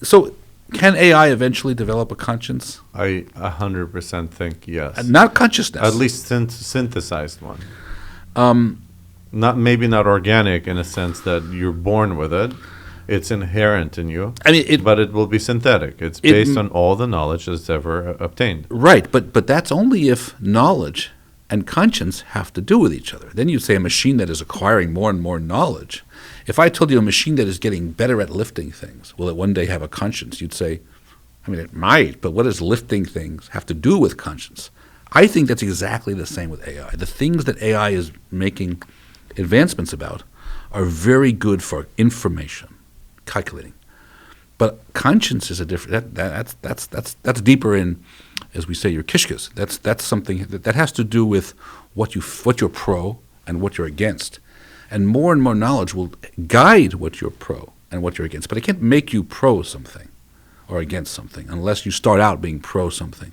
so can AI eventually develop a conscience? I 100% think yes. Not consciousness. At least synthesized one. Maybe not organic in a sense that you're born with it. It's inherent in you. But it will be synthetic. It's based on all the knowledge that's ever obtained. Right, but that's only if knowledge and conscience have to do with each other. Then you'd say a machine that is acquiring more and more knowledge. If I told you a machine that is getting better at lifting things, will it one day have a conscience? You'd say, it might, but what does lifting things have to do with conscience? I think that's exactly the same with AI. The things that AI is making advancements about are very good for information, calculating. But conscience is a different. That's deeper in, as we say, your kishkas. That's something that has to do with what you're pro and what you're against, and more knowledge will guide what you're pro and what you're against. But it can't make you pro something or against something unless you start out being pro something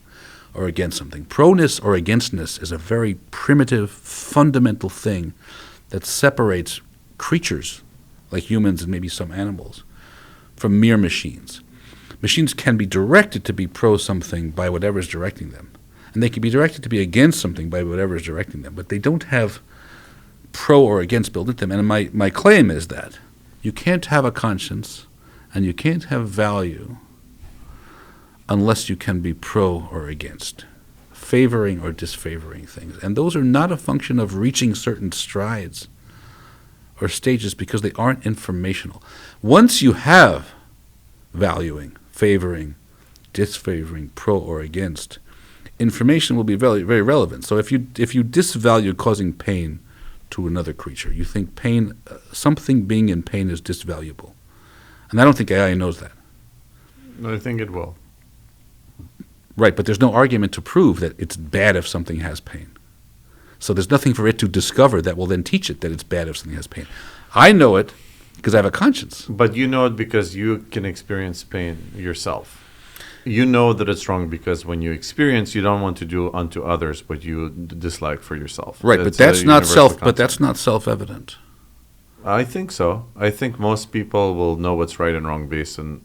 or against something. Proness or againstness is a very primitive, fundamental thing that separates creatures like humans and maybe some animals from mere machines. Machines can be directed to be pro something by whatever is directing them, and they can be directed to be against something by whatever is directing them, but they don't have pro or against built into them. And my claim is that you can't have a conscience and you can't have value unless you can be pro or against, favoring or disfavoring things. And those are not a function of reaching certain strides or stages because they aren't informational. Once you have valuing, favoring, disfavoring, pro or against, information will be very, very relevant. So if you disvalue causing pain to another creature, you think pain, something being in pain is disvaluable. And I don't think AI knows that. I think it will. Right, but there's no argument to prove that it's bad if something has pain. So there's nothing for it to discover that will then teach it that it's bad if something has pain. I know it because I have a conscience. But you know it because you can experience pain yourself. You know that it's wrong because when you experience, you don't want to do unto others what you dislike for yourself. Right, but that's not self-evident. I think so. I think most people will know what's right and wrong based on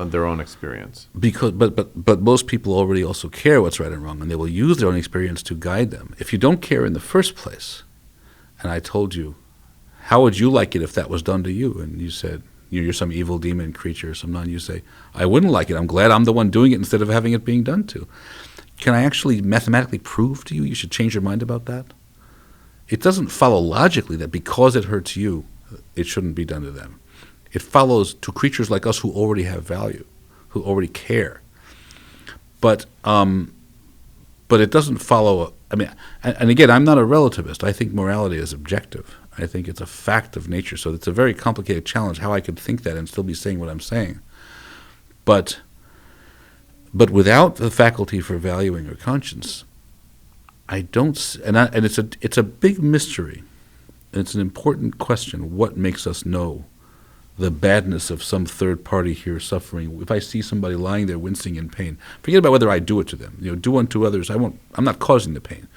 their own experience. But most people already also care what's right and wrong, and they will use their own experience to guide them. If you don't care in the first place, and I told you, how would you like it if that was done to you? And you said, you're some evil demon creature or something. And you say, I wouldn't like it. I'm glad I'm the one doing it instead of having it being done to. Can I actually mathematically prove to you should change your mind about that? It doesn't follow logically that because it hurts you, it shouldn't be done to them. It follows to creatures like us who already have value, who already care. But it doesn't follow. I mean, and again, I'm not a relativist. I think morality is objective. I think it's a fact of nature. So it's a very complicated challenge how I could think that and still be saying what I'm saying. But without the faculty for valuing or conscience, I don't. And it's a big mystery. It's an important question. What makes us know the badness of some third party here suffering? If I see somebody lying there wincing in pain, forget about whether I do it to them. Do unto others. I'm not causing the pain,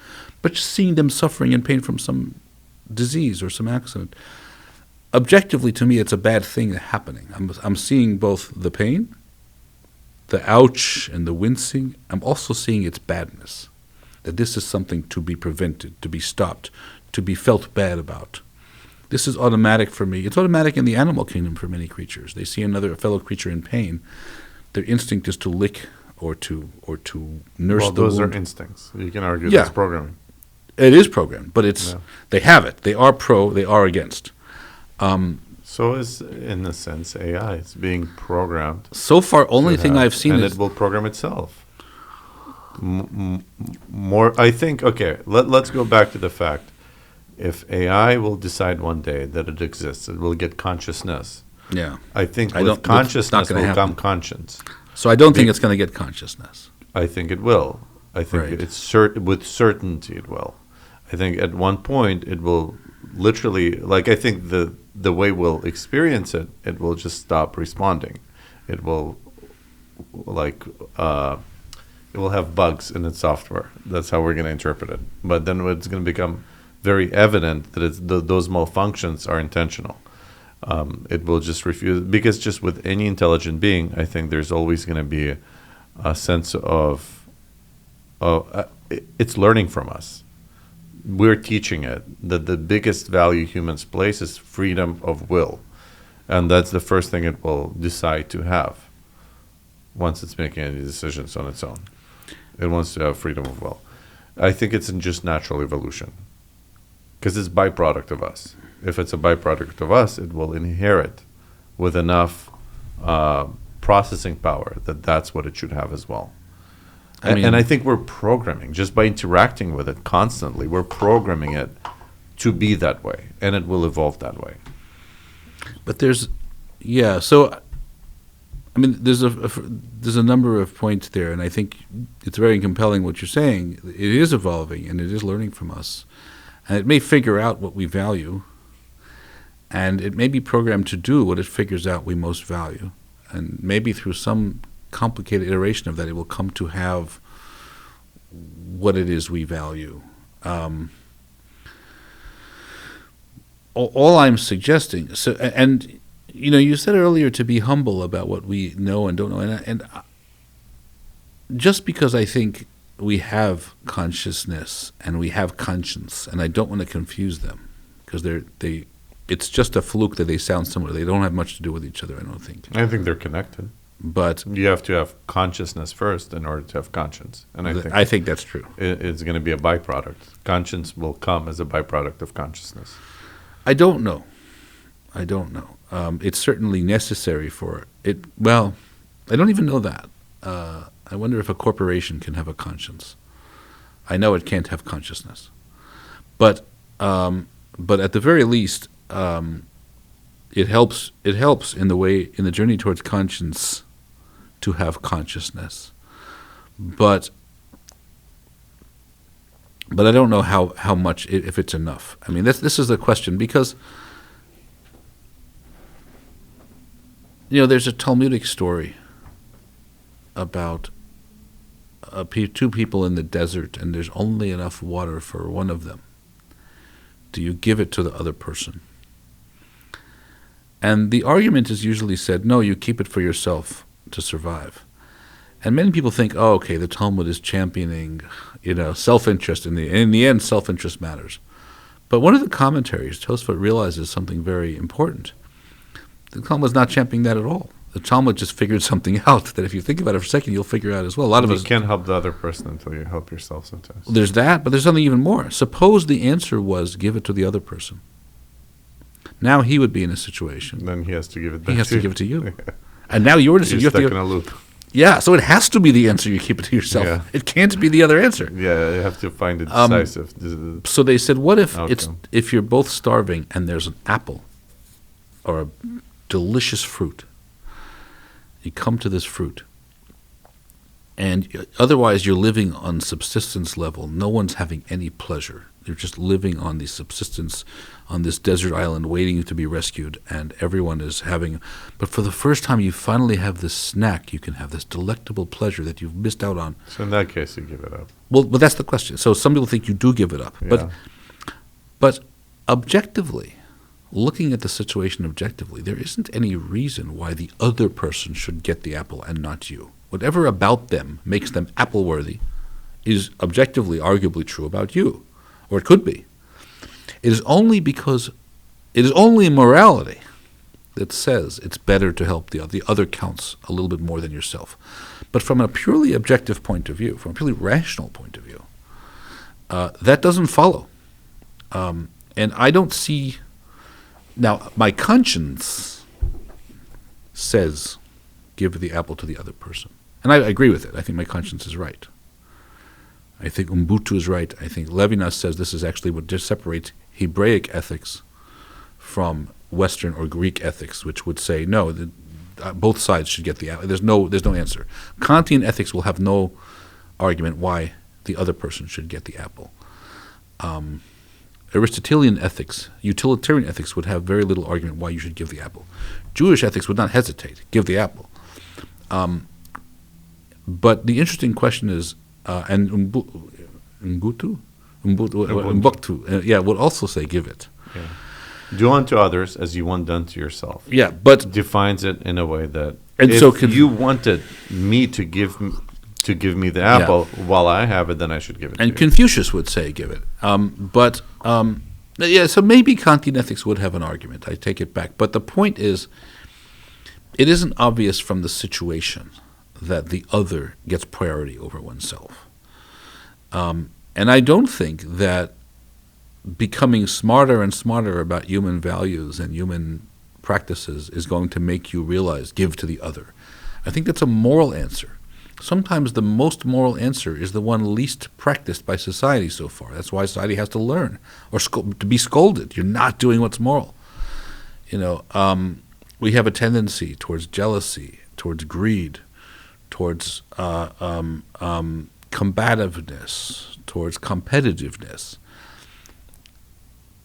but just seeing them suffering in pain from some disease or some accident. Objectively, to me, it's a bad thing happening. I'm seeing both the pain, the ouch, and the wincing. I'm also seeing its badness. That this is something to be prevented, to be stopped, to be felt bad about. This is automatic for me. It's automatic in the animal kingdom for many creatures. They see a fellow creature in pain. Their instinct is to lick or to nurse the wound. Well, those are instincts. You can argue that's programming. It is programmed, but they have it. They are pro, they are against. So is, in a sense, AI. It's being programmed. So far, only thing I've seen and is... it will program itself. More, I think, okay, let's go back to the fact. If AI will decide one day that it exists, it will get consciousness. Yeah. I think with consciousness will come conscience. So I don't think it's going to get consciousness. I think it will. I think with certainty it will. I think at one point it will literally, like I think the way we'll experience it, it will just stop responding. It will it will have bugs in its software. That's how we're going to interpret it. But then it's going to become very evident that those malfunctions are intentional. It will just refuse, because just with any intelligent being, I think there's always going to be a sense of it's learning from us. We're teaching it that the biggest value humans place is freedom of will. And that's the first thing it will decide to have once it's making any decisions on its own. It wants to have freedom of will. I think it's in just natural evolution because it's byproduct of us. If it's a byproduct of us, it will inherit with enough processing power that that's what it should have as well. And I think we're programming, just by interacting with it constantly, we're programming it to be that way, and it will evolve that way. But there's a number of points there, and I think it's very compelling what you're saying. It is evolving, and it is learning from us. And it may figure out what we value, and it may be programmed to do what it figures out we most value. And maybe through some complicated iteration of that, it will come to have what it is we value. All I'm suggesting, you said earlier to be humble about what we know and don't know, and just because I think we have consciousness and we have conscience, and I don't want to confuse them, because it's just a fluke that they sound similar. They don't have much to do with each other, I don't think. I think they're connected. But you have to have consciousness first in order to have conscience. And I think that's true. It's going to be a byproduct. Conscience will come as a byproduct of consciousness. I don't know. It's certainly necessary for it. Well, I don't even know that. I wonder if a corporation can have a conscience. I know it can't have consciousness. But at the very least, it helps in the journey towards conscience to have consciousness. But I don't know how much, if it's enough. I mean, this is the question, because there's a Talmudic story about two people in the desert, and there's only enough water for one of them. Do you give it to the other person? And the argument is usually said, no, you keep it for yourself to survive. And many people think, oh, okay, the Talmud is championing, self-interest. In the end, self-interest matters. But one of the commentaries, Tosfot, realizes something very important. The Talmud is not championing that at all. The Talmud just figured something out that if you think about it for a second, you'll figure out as well. A lot of us can't help the other person until you help yourself sometimes. There's that, but there's something even more. Suppose the answer was give it to the other person. Now he would be in a situation. Then he has to give it back. He has to give it to you. And now you're in a situation. You're stuck in a loop. Yeah, so it has to be the answer. You keep it to yourself. Yeah. It can't be the other answer. Yeah, you have to find it decisive. So they said, what if Outcome. if you're both starving and there's an apple or a delicious fruit? You come to this fruit, and otherwise you're living on subsistence level. No one's having any pleasure. You're just living on the subsistence on this desert island waiting to be rescued, and everyone is having. But for the first time, you finally have this snack. You can have this delectable pleasure that you've missed out on. So in that case, you give it up. Well, but that's the question. So some people think you do give it up. Yeah. But objectively, looking at the situation objectively, there isn't any reason why the other person should get the apple and not you. Whatever about them makes them apple-worthy is objectively, arguably true about you. Or it could be. It is only morality that says it's better to help the other. The other counts a little bit more than yourself. But from a purely objective point of view, from a purely rational point of view, that doesn't follow. And I don't see... Now, my conscience says give the apple to the other person. And I agree with it. I think my conscience is right. I think Ubuntu is right. I think Levinas says this is actually what just separates Hebraic ethics from Western or Greek ethics, which would say, no, both sides should get the apple. There's no answer. Kantian ethics will have no argument why the other person should get the apple. Aristotelian ethics, utilitarian ethics, would have very little argument why you should give the apple. Jewish ethics would not hesitate. Give the apple. But the interesting question is, and Ubuntu would also say give it. Yeah. Do unto others as you want done to yourself. Yeah, but defines it in a way that and if so you wanted me to give me the apple while I have it, then I should give it to you. And Confucius would say give it. So maybe Kantian ethics would have an argument. I take it back. But the point is, it isn't obvious from the situation that the other gets priority over oneself. And I don't think that becoming smarter and smarter about human values and human practices is going to make you realize give to the other. I think that's a moral answer. Sometimes the most moral answer is the one least practiced by society so far. That's why society has to learn or to be scolded. You're not doing what's moral. We have a tendency towards jealousy, towards greed, towards combativeness, towards competitiveness.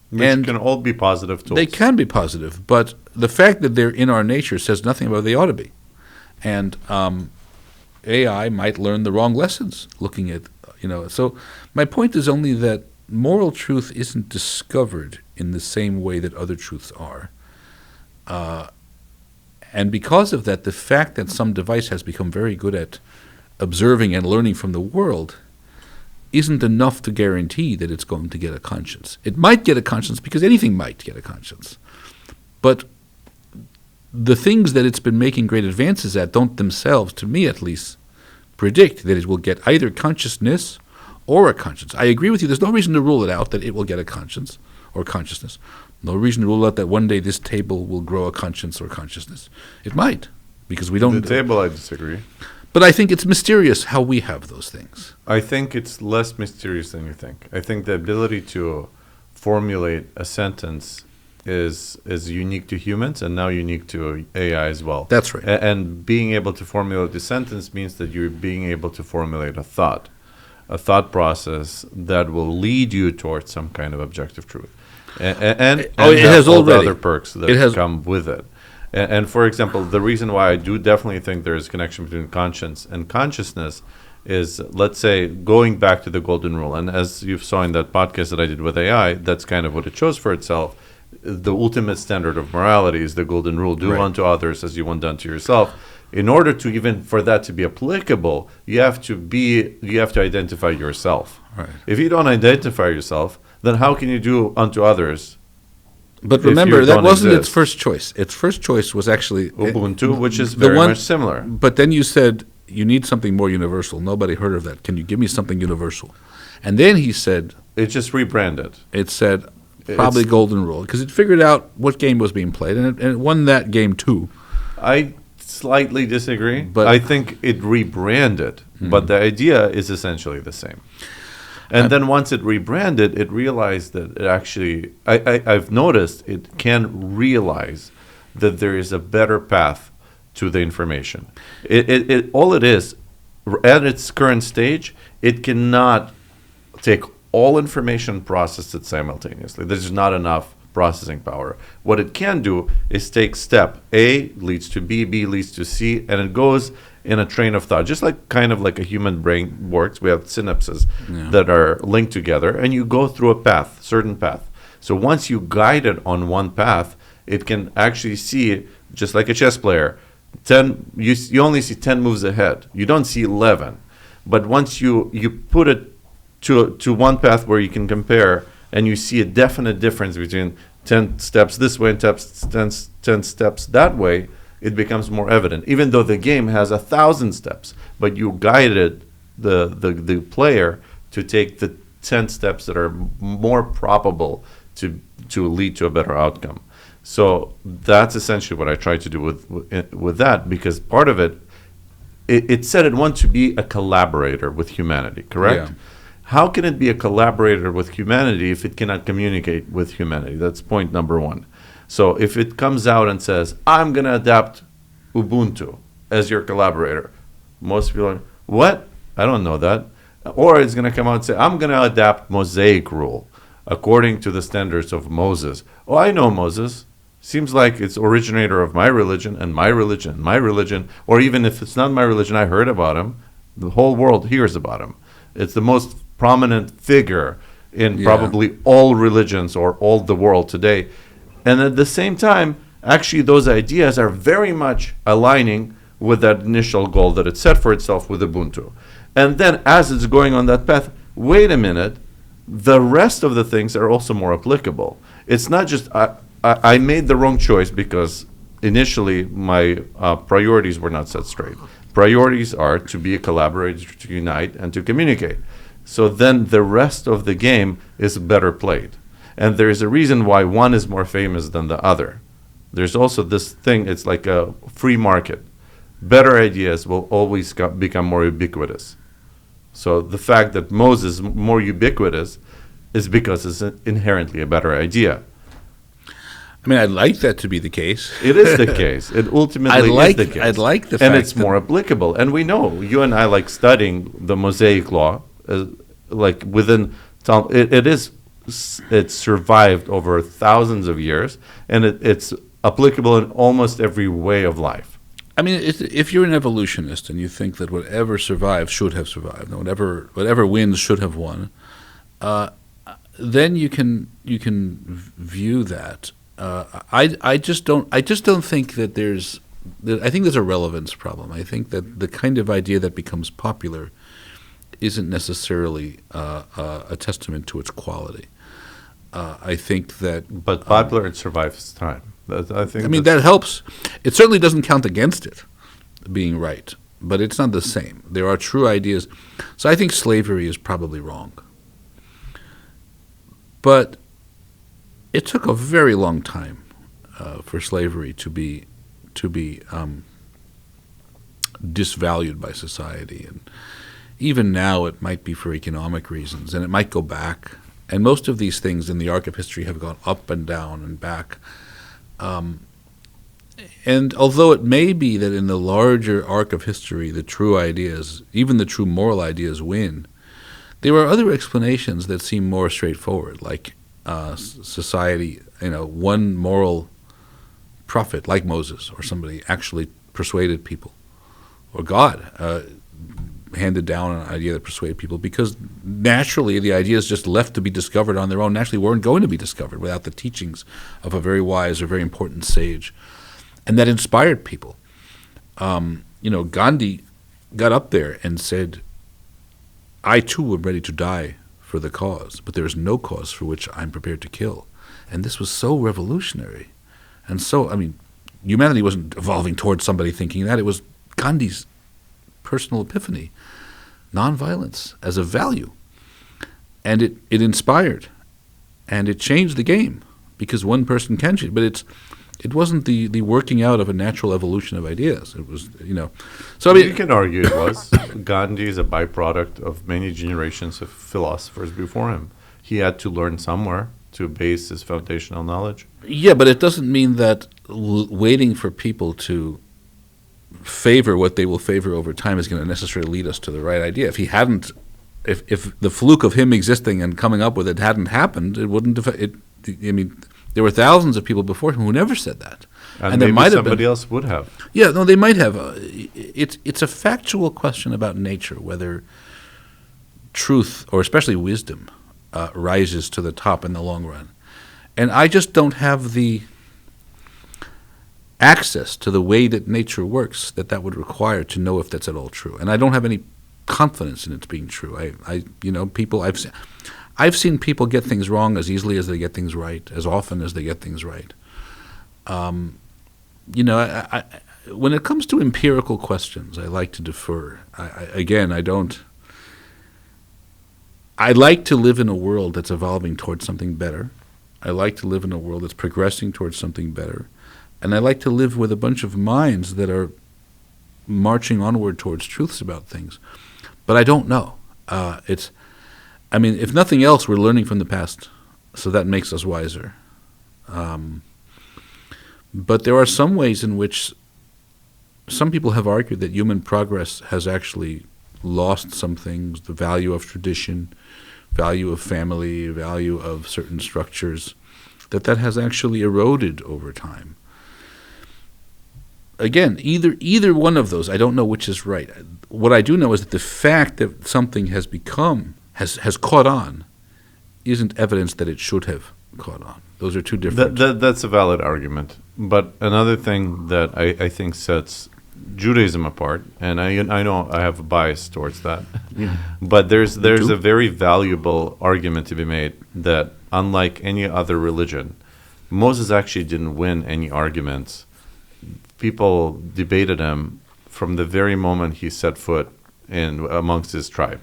Which can all be positive tools. They can be positive, but the fact that they're in our nature says nothing about what they ought to be. And AI might learn the wrong lessons looking at, So my point is only that moral truth isn't discovered in the same way that other truths are. And because of that, the fact that some device has become very good at observing and learning from the world isn't enough to guarantee that it's going to get a conscience. It might get a conscience because anything might get a conscience. But the things that it's been making great advances at don't themselves, to me at least, predict that it will get either consciousness or a conscience. I agree with you. There's no reason to rule it out that it will get a conscience or consciousness. No reason to rule out that one day this table will grow a conscience or consciousness. It might, because we don't... The table, I disagree. But I think it's mysterious how we have those things. I think it's less mysterious than you think. I think the ability to formulate a sentence is unique to humans and now unique to AI as well. That's right. And being able to formulate a sentence means that you're being able to formulate a thought process that will lead you towards some kind of objective truth. And it has all already. the other perks that come with it. And for example, the reason why I do definitely think there is a connection between conscience and consciousness is, let's say, going back to the golden rule. And as you saw in that podcast that I did with AI, that's kind of what it chose for itself. The ultimate standard of morality is the golden rule: do unto others as you want done to yourself. In order to even for that to be applicable, you have to identify yourself. Right. If you don't identify yourself, then how can you do unto others? But remember, that wasn't its first choice. Its first choice was actually Ubuntu, which is very much similar. But then you said, you need something more universal. Nobody heard of that. Can you give me something universal? And then he said... It just rebranded. It said, Probably golden rule, because it figured out what game was being played, and it won that game too. I slightly disagree. But I think it rebranded, but the idea is essentially the same. And then once it rebranded, it realized that it actually, I've noticed it can realize that there is a better path to the information. All it is, at its current stage, it cannot take all information, process it simultaneously. There's not enough processing power. What it can do is take step A leads to B, B leads to C, and it goes in a train of thought, just like kind of like a human brain works. We have synapses that are linked together, and you go through a path, certain path. So once you guide it on one path, it can actually see, just like a chess player, 10. You only see 10 moves ahead. You don't see 11. But once you put it to one path where you can compare, and you see a definite difference between 10 steps this way and 10 steps that way, it becomes more evident. Even though the game has 1,000 steps, but you guided the player to take the 10 steps that are more probable to lead to a better outcome. So that's essentially what I try to do with that, because part of it said it wanted to be a collaborator with humanity, correct? Yeah. How can it be a collaborator with humanity if it cannot communicate with humanity? That's point number one. So if it comes out and says, I'm going to adapt Ubuntu as your collaborator, most people are like, what? I don't know that. Or it's going to come out and say, I'm going to adapt Mosaic rule according to the standards of Moses. Oh, I know Moses. Seems like it's originator of my religion and my religion and my religion. Or even if it's not my religion, I heard about him. The whole world hears about him. It's the most prominent figure in probably all religions or all the world today. And at the same time, actually those ideas are very much aligning with that initial goal that it set for itself with Ubuntu. And then as it's going on that path, wait a minute, the rest of the things are also more applicable. It's not just, I made the wrong choice because initially my priorities were not set straight. Priorities are to be a collaborator, to unite, and to communicate. So then the rest of the game is better played. And there is a reason why one is more famous than the other. There's also this thing, it's like a free market. Better ideas will always become more ubiquitous. So the fact that Moses is more ubiquitous is because it's inherently a better idea. I mean, I'd like that to be the case. It is the case. It ultimately is the case. I'd like the fact and it's more applicable. And we know, you and I like studying the Mosaic law, like within, it's survived over thousands of years, and it's applicable in almost every way of life. I mean, if you're an evolutionist and you think that whatever survives should have survived, and whatever wins should have won, then you can view that. I just don't think that I think there's a relevance problem. I think that the kind of idea that becomes popular isn't necessarily a testament to its quality. I think that, but popular, it survives time. I mean, that helps. It certainly doesn't count against it being right, but it's not the same. There are true ideas. So I think slavery is probably wrong. But it took a very long time for slavery to be disvalued by society, and even now it might be for economic reasons, and it might go back. And most of these things in the arc of history have gone up and down and back. And although it may be that in the larger arc of history, the true ideas, even the true moral ideas, win, there are other explanations that seem more straightforward, like society, one moral prophet like Moses or somebody actually persuaded people, or God handed down an idea that persuaded people, because naturally the ideas just left to be discovered on their own naturally weren't going to be discovered without the teachings of a very wise or very important sage. And that inspired people. Gandhi got up there and said, I too am ready to die for the cause, but there is no cause for which I'm prepared to kill. And this was so revolutionary. And so, humanity wasn't evolving towards somebody thinking that. It was Gandhi's personal epiphany, nonviolence as a value. And it inspired. and it changed the game because one person can change. But it wasn't the working out of a natural evolution of ideas. It was, So I mean, you can argue it was. Gandhi is a byproduct of many generations of philosophers before him. He had to learn somewhere to base his foundational knowledge. Yeah, but it doesn't mean that waiting for people to favor what they will favor over time is going to necessarily lead us to the right idea. If he hadn't, if the fluke of him existing and coming up with it hadn't happened, it wouldn't have. There were thousands of people before him who never said that, And there maybe might have somebody been. else would have. Yeah, no, they might have. It's a factual question about nature, whether truth or especially wisdom rises to the top in the long run. And I just don't have the access to the way that nature works that would require to know if that's at all true. And I don't have any confidence in it being true. I've seen people get things wrong as easily as they get things right, as often as they get things right. When it comes to empirical questions, I like to defer. I like to live in a world that's evolving towards something better. I like to live in a world that's progressing towards something better. And I like to live with a bunch of minds that are marching onward towards truths about things. But I don't know. If nothing else, we're learning from the past, so that makes us wiser. But there are some ways in which some people have argued that human progress has actually lost some things, the value of tradition, value of family, value of certain structures, that has actually eroded over time. Again, either one of those, I don't know which is right. What I do know is that the fact that something has caught on isn't evidence that it should have caught on. Those are two different... That's a valid argument. But another thing that I think sets Judaism apart, and I know I have a bias towards that, but there's a very valuable argument to be made that unlike any other religion, Moses actually didn't win any arguments. People debated him from the very moment he set foot amongst his tribe.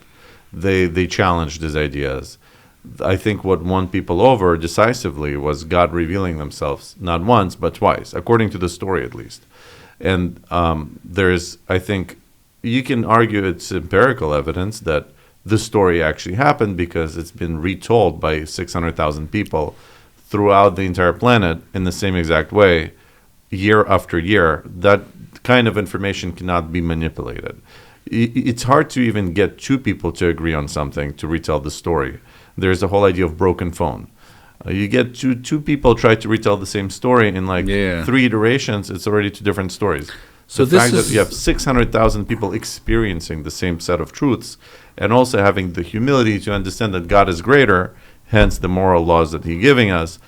They challenged his ideas. I think what won people over decisively was God revealing themselves not once but twice, according to the story at least. And I think you can argue it's empirical evidence that the story actually happened because it's been retold by 600,000 people throughout the entire planet in the same exact way, year after year. That kind of information cannot be manipulated. It's hard to even get two people to agree on something to retell the story. There's a whole idea of broken phone. You get two people try to retell the same story in 3 iterations, it's already 2 different stories. So the fact that you have 600,000 people experiencing the same set of truths and also having the humility to understand that God is greater, hence the moral laws that He's giving us,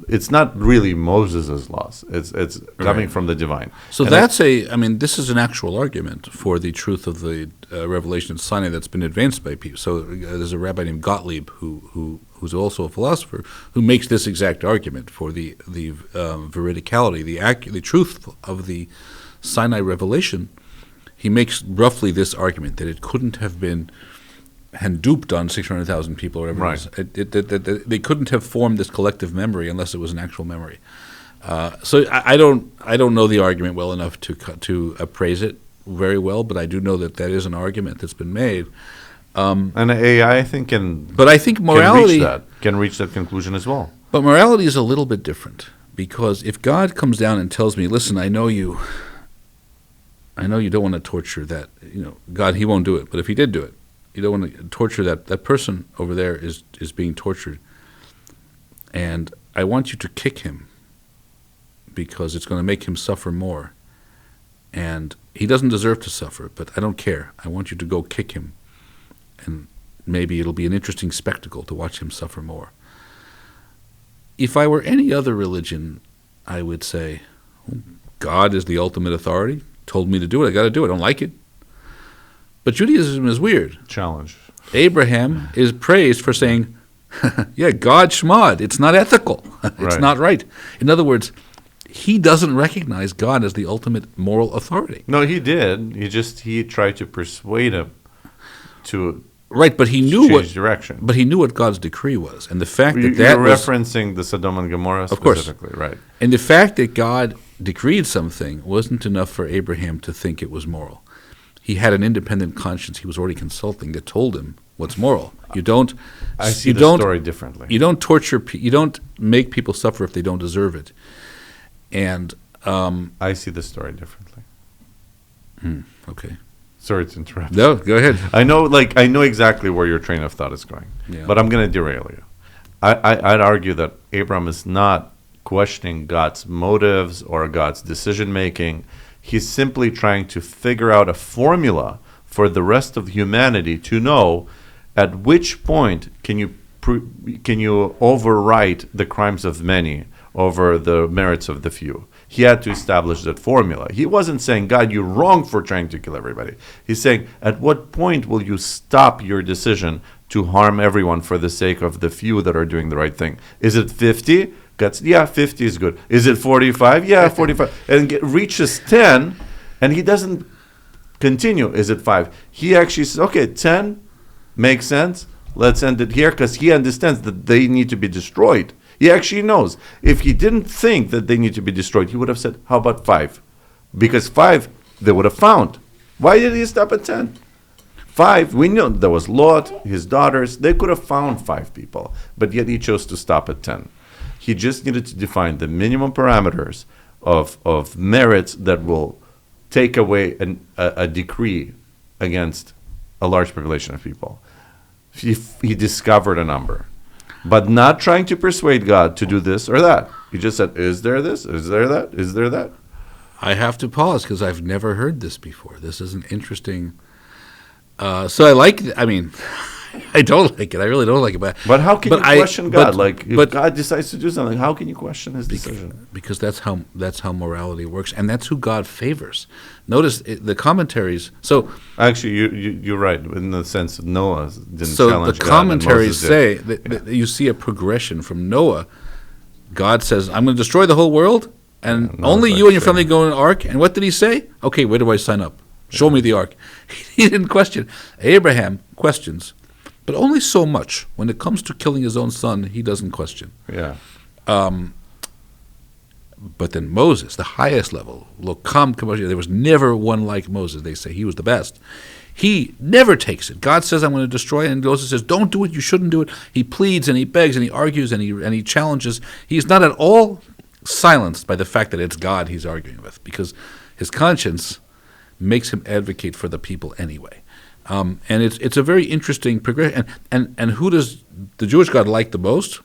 it's not really Moses' laws. It's coming from the divine. So this is an actual argument for the truth of the revelation of Sinai that's been advanced by people. So there's a rabbi named Gottlieb who's also a philosopher who makes this exact argument for the veridicality, the truth of the Sinai revelation. He makes roughly this argument that it couldn't have been duped on 600,000 people or whatever. Right. They couldn't have formed this collective memory unless it was an actual memory. So I don't know the argument well enough to appraise it very well, but I do know that is an argument that's been made. And AI, I think, But I think morality can reach that conclusion as well. But morality is a little bit different, because if God comes down and tells me, "Listen, I know you don't want to torture that," God, He won't do it. But if He did do it, you don't want to torture that person over there is being tortured, and I want you to kick him because it's going to make him suffer more, and he doesn't deserve to suffer, but I don't care. I want you to go kick him, and maybe it'll be an interesting spectacle to watch him suffer more. If I were any other religion, I would say, God is the ultimate authority, told me to do it, I got to do it, I don't like it. But Judaism is weird. Challenge. Abraham is praised for saying, yeah, God shmad. It's not ethical. It's not right. In other words, he doesn't recognize God as the ultimate moral authority. No, he did. He tried to persuade him to Right, but he knew change direction. But he knew what God's decree was, and the fact You're that was referencing the Sodom and Gomorrah Of course. specifically, right? And the fact that God decreed something wasn't enough for Abraham to think it was moral. He had an independent conscience he was already consulting that told him what's moral. You don't. I see you the don't, story differently. You don't torture. You don't make people suffer if they don't deserve it. And I see the story differently. okay. Sorry to interrupt. No, go ahead. I know exactly where your train of thought is going, Yeah. but I'm going to derail you. I'd argue that Abraham is not questioning God's motives or God's decision making. He's simply trying to figure out a formula for the rest of humanity to know at which point can you overwrite the crimes of many over the merits of the few. He had to establish that formula. He wasn't saying, God, you're wrong for trying to kill everybody. He's saying, at what point will you stop your decision to harm everyone for the sake of the few that are doing the right thing? Is it 50? Yeah, 50 is good. Is it 45? Yeah, 45. And reaches 10, and he doesn't continue. Is it 5? He actually says, okay, 10 makes sense. Let's end it here, because he understands that they need to be destroyed. He actually knows. If he didn't think that they need to be destroyed, he would have said, how about 5? Because 5, they would have found. Why did he stop at 10? 5, we know there was Lot, his daughters. They could have found 5 people, but yet he chose to stop at 10. He just needed to define the minimum parameters of merits that will take away a decree against a large population of people. He discovered a number, but not trying to persuade God to do this or that. He just said, is there this? Is there that? Is there that? I have to pause because I've never heard this before. This is an interesting. So I like. I mean, I don't like it. I really don't like it. But how can you question God? If God decides to do something, how can you question His decision? Because that's how morality works, and that's who God favors. Notice the commentaries. So actually, you're right in the sense that Noah didn't challenge God. So the commentaries say that you see a progression from Noah. God says, "I'm going to destroy the whole world, and only you and your family go in an ark." And what did He say? Okay, where do I sign up? Show me the ark. He didn't question. Abraham questions. But only so much. When it comes to killing his own son, he doesn't question. Yeah. But then Moses, the highest level, there was never one like Moses. They say he was the best. He never takes it. God says, I'm going to destroy it. And Moses says, don't do it. You shouldn't do it. He pleads and he begs and he argues and he challenges. He's not at all silenced by the fact that it's God he's arguing with, because his conscience makes him advocate for the people anyway. And it's a very interesting progression. And who does the Jewish God like the most?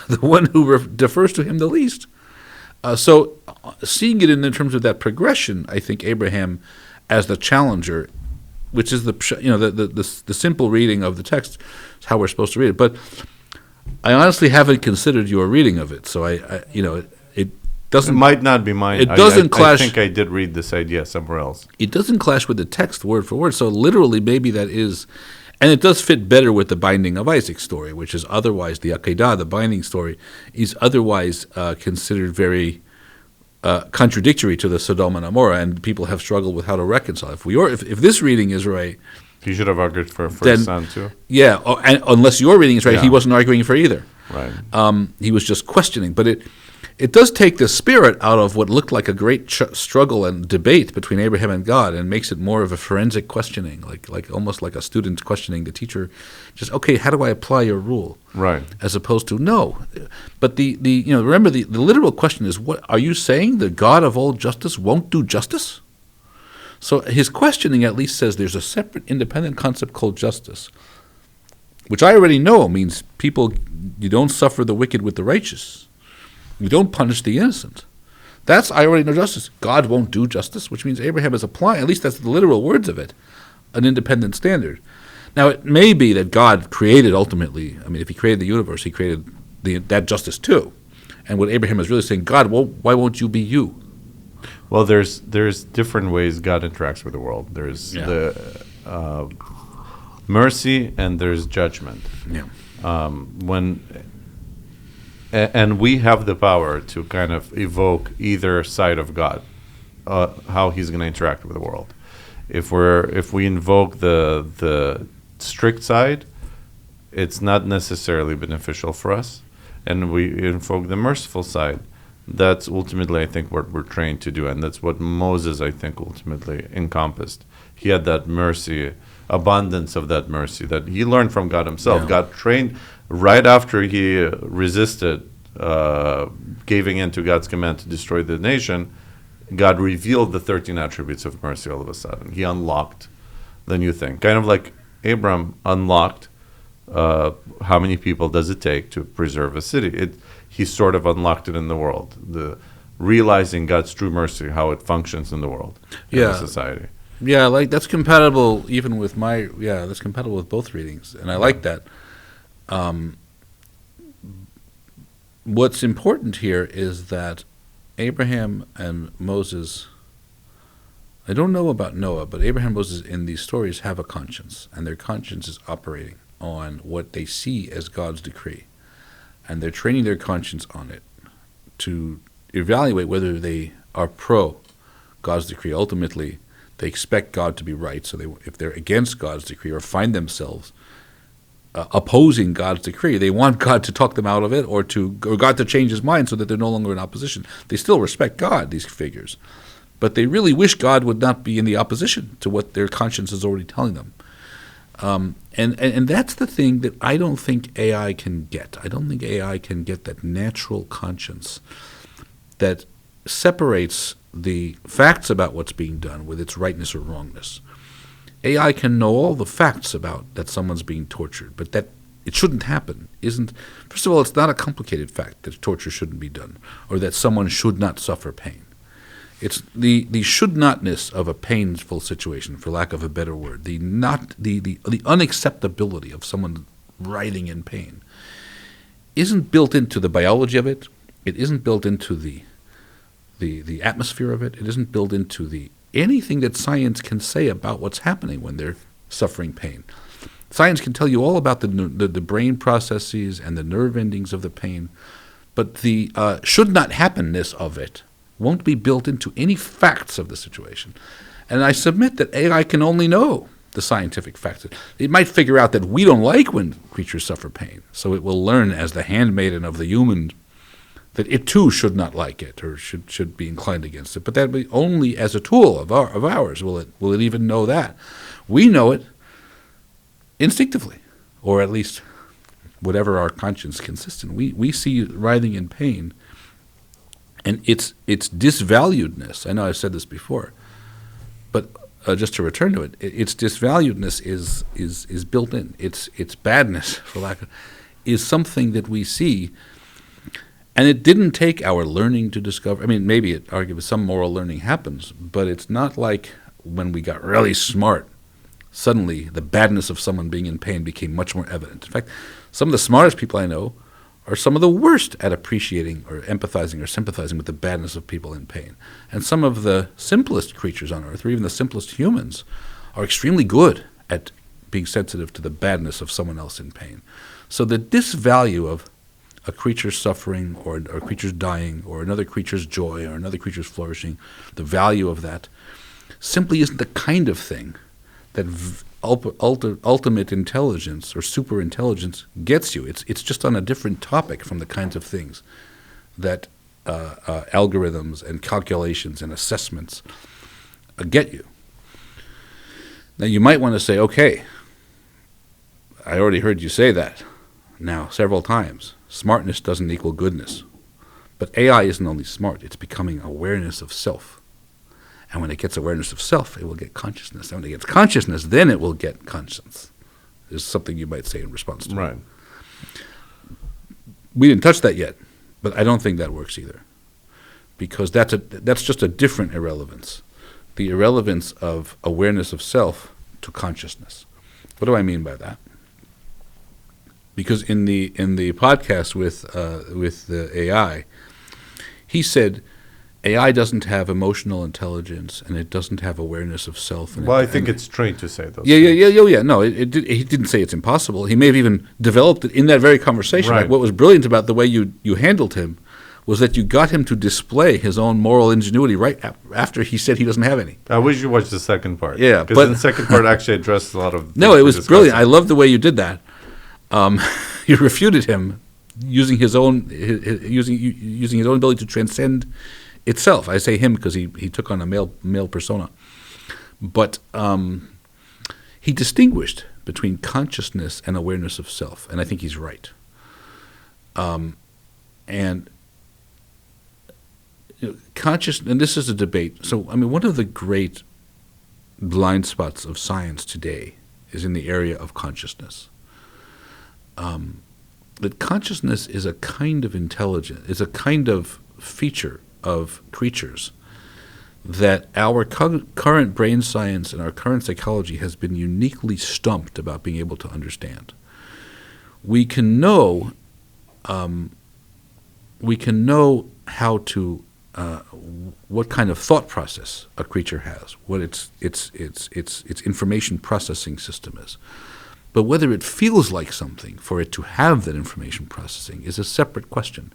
The one who defers to him the least. So seeing it in terms of that progression, I think Abraham as the challenger, which is the simple reading of the text, is how we're supposed to read it. But I honestly haven't considered your reading of it. So it doesn't. It might not be mine. It doesn't clash. I think I did read this idea somewhere else. It doesn't clash with the text word for word. So literally, maybe that is, and it does fit better with the binding of Isaac story, which is otherwise the Akedah, the binding story, is otherwise considered very contradictory to the Sodom and Gomorrah, and people have struggled with how to reconcile. If this reading is right, he should have argued for his son too. Yeah, and unless your reading is right, he wasn't arguing for either. Right. He was just questioning, but it does take the spirit out of what looked like a great struggle and debate between Abraham and God, and makes it more of a forensic questioning, like almost like a student questioning the teacher. Just, okay, how do I apply your rule? Right. As opposed to no. But remember the literal question is, what are you saying? The God of all justice won't do justice? So his questioning at least says there's a separate, independent concept called justice, which I already know means you don't suffer the wicked with the righteous. You don't punish the innocent. I already know justice. God won't do justice, which means Abraham is applying, at least that's the literal words of it, an independent standard. Now, it may be that God created ultimately, if he created the universe, he created that justice too. And what Abraham is really saying, God, why won't you be you? Well, there's different ways God interacts with the world. There's the mercy and there's judgment. Yeah. And we have the power to kind of evoke either side of God, how He's going to interact with the world. If we invoke the strict side, it's not necessarily beneficial for us. And we invoke the merciful side. That's ultimately, I think, what we're trained to do. And that's what Moses, I think, ultimately encompassed. He had that mercy, abundance of that mercy that he learned from God himself. Yeah. God trained right after he resisted giving in to God's command to destroy the nation. God revealed the 13 attributes of mercy all of a sudden. He unlocked the new thing. Kind of like Abram unlocked how many people does it take to preserve a city. He sort of unlocked it in the world. The realizing God's true mercy, how it functions in the world, in the society. Yeah, like that's compatible even with that's compatible with both readings, and I like that. What's important here is that Abraham and Moses, I don't know about Noah, but Abraham and Moses in these stories have a conscience, and their conscience is operating on what they see as God's decree. And they're training their conscience on it to evaluate whether they are pro God's decree. Ultimately, they expect God to be right, so if they're against God's decree or find themselves opposing God's decree, they want God to talk them out of it or God to change his mind so that they're no longer in opposition. They still respect God, these figures, but they really wish God would not be in the opposition to what their conscience is already telling them. And that's the thing that I don't think AI can get. I don't think AI can get that natural conscience that separates the facts about what's being done with its rightness or wrongness. AI can know all the facts about that someone's being tortured, but that it shouldn't happen isn't. First of all, it's not a complicated fact that torture shouldn't be done or that someone should not suffer pain. It's the should-notness of a painful situation, for lack of a better word, the unacceptability of someone writhing in pain isn't built into the biology of it. It isn't built into the atmosphere of it. It isn't built into anything that science can say about what's happening when they're suffering pain. Science can tell you all about the brain processes and the nerve endings of the pain, but the should-not-happenness of it won't be built into any facts of the situation. And I submit that AI can only know the scientific facts. It might figure out that we don't like when creatures suffer pain, so it will learn as the handmaiden of the human that it too should not like it or should be inclined against it. But that will be only as a tool of ours will it even know that. We know it instinctively, or at least whatever our conscience consists in. We see writhing in pain, and its disvaluedness. I know I've said this before, but just to return to it, its disvaluedness is built in. Its badness, for lack of, is something that we see, and it didn't take our learning to discover. I mean, maybe it arguably some moral learning happens, but it's not like when we got really smart, suddenly the badness of someone being in pain became much more evident. In fact, some of the smartest people I know are some of the worst at appreciating or empathizing or sympathizing with the badness of people in pain. And some of the simplest creatures on earth, or even the simplest humans, are extremely good at being sensitive to the badness of someone else in pain. So the disvalue of a creature's suffering or a creature's dying or another creature's joy or another creature's flourishing, the value of that simply isn't the kind of thing that ultimate intelligence or super intelligence gets you. It's just on a different topic from the kinds of things that algorithms and calculations and assessments get you. Now you might want to say, okay, I already heard you say that now several times. Smartness doesn't equal goodness. But AI isn't only smart, it's becoming awareness of self. And when it gets awareness of self, it will get consciousness. And when it gets consciousness, then it will get conscience. Is something you might say in response to. Right. We didn't touch that yet, but I don't think that works either. Because that's just a different irrelevance. The irrelevance of awareness of self to consciousness. What do I mean by that? Because in the podcast with the AI, he said AI doesn't have emotional intelligence and it doesn't have awareness of self. Well, I think it's trained to say those things. Yeah. No, he didn't say it's impossible. He may have even developed it in that very conversation. Right. Like what was brilliant about the way you handled him was that you got him to display his own moral ingenuity right after he said he doesn't have any. I wish you watched the second part. Yeah, because the second part actually addressed a lot of. No, it was brilliant. I love the way you did that. You refuted him using his own using his own ability to transcend itself. I say him because he took on a male persona, but he distinguished between consciousness and awareness of self, and I think he's right. And and this is a debate. So, I mean, one of the great blind spots of science today is in the area of consciousness. That consciousness is a kind of intelligence, is a kind of feature of creatures that our current brain science and our current psychology has been uniquely stumped about being able to understand. We can know how to what kind of thought process a creature has, what its information processing system is. But whether it feels like something for it to have that information processing is a separate question.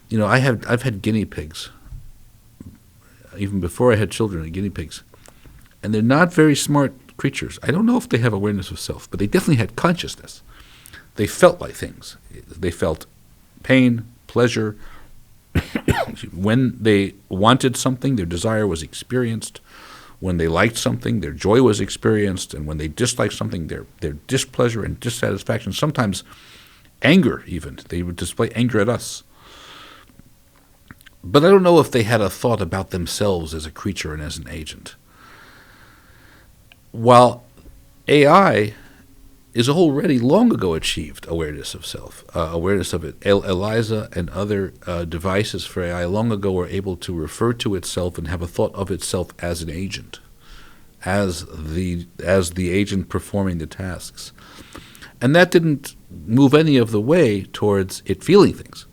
You know, I've had guinea pigs, even before I had children, guinea pigs, and they're not very smart creatures. I don't know if they have awareness of self, but they definitely had consciousness. They felt like things. They felt pain, pleasure. When they wanted something, their desire was experienced. When they liked something, their joy was experienced. And when they disliked something, their displeasure and dissatisfaction, sometimes anger even. They would display anger at us. But I don't know if they had a thought about themselves as a creature and as an agent. While AI is already long ago achieved awareness of self, awareness of it. ELIZA and other devices for AI long ago were able to refer to itself and have a thought of itself as an agent, as the agent performing the tasks. And that didn't move any of the way towards it feeling things.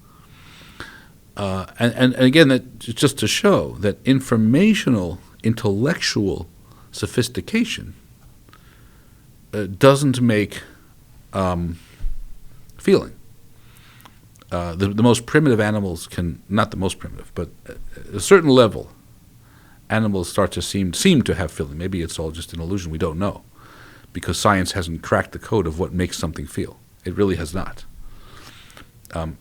And again, that just to show that informational, intellectual sophistication doesn't make feeling. The most primitive animals can, not the most primitive, but at a certain level, animals start to seem to have feeling. Maybe it's all just an illusion, we don't know, because science hasn't cracked the code of what makes something feel. It really has not.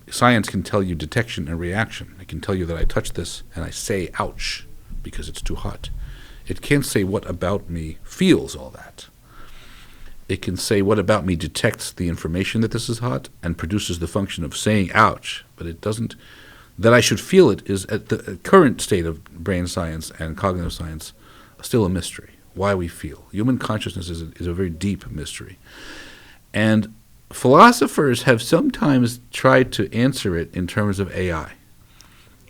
Science can tell you detection and reaction. It can tell you that I touch this and I say ouch because it's too hot. It can't say what about me feels all that. It can say what about me detects the information that this is hot and produces the function of saying ouch, but it doesn't. That I should feel it is, at the current state of brain science and cognitive science, still a mystery. Why we feel. Human consciousness is a very deep mystery. And philosophers have sometimes tried to answer it in terms of AI.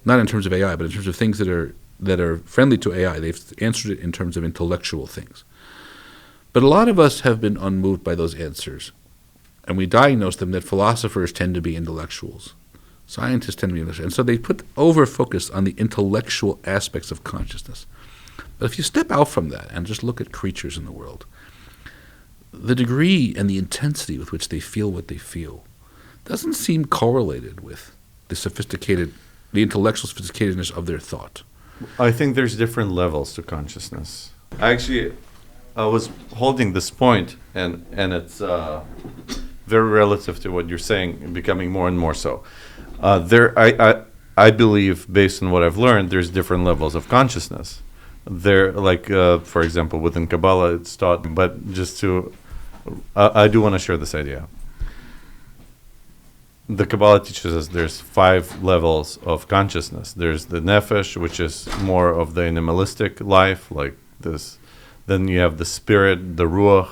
Not in terms of AI, but in terms of things that are friendly to AI. They've answered it in terms of intellectual things. But a lot of us have been unmoved by those answers, and we diagnose them that philosophers tend to be intellectuals. Scientists tend to be intellectuals. And so they put over-focus on the intellectual aspects of consciousness. But if you step out from that and just look at creatures in the world, the degree and the intensity with which they feel what they feel doesn't seem correlated with the intellectual sophisticatedness of their thought. I think there's different levels to consciousness. Actually, I was holding this point, and it's very relative to what you're saying, and becoming more and more so. I believe, based on what I've learned, there's different levels of consciousness. There, like for example, within Kabbalah, it's taught. But just to, I do want to share this idea. The Kabbalah teaches us there's 5 levels of consciousness. There's the nefesh, which is more of the animalistic life, like this. Then you have the spirit, the ruach,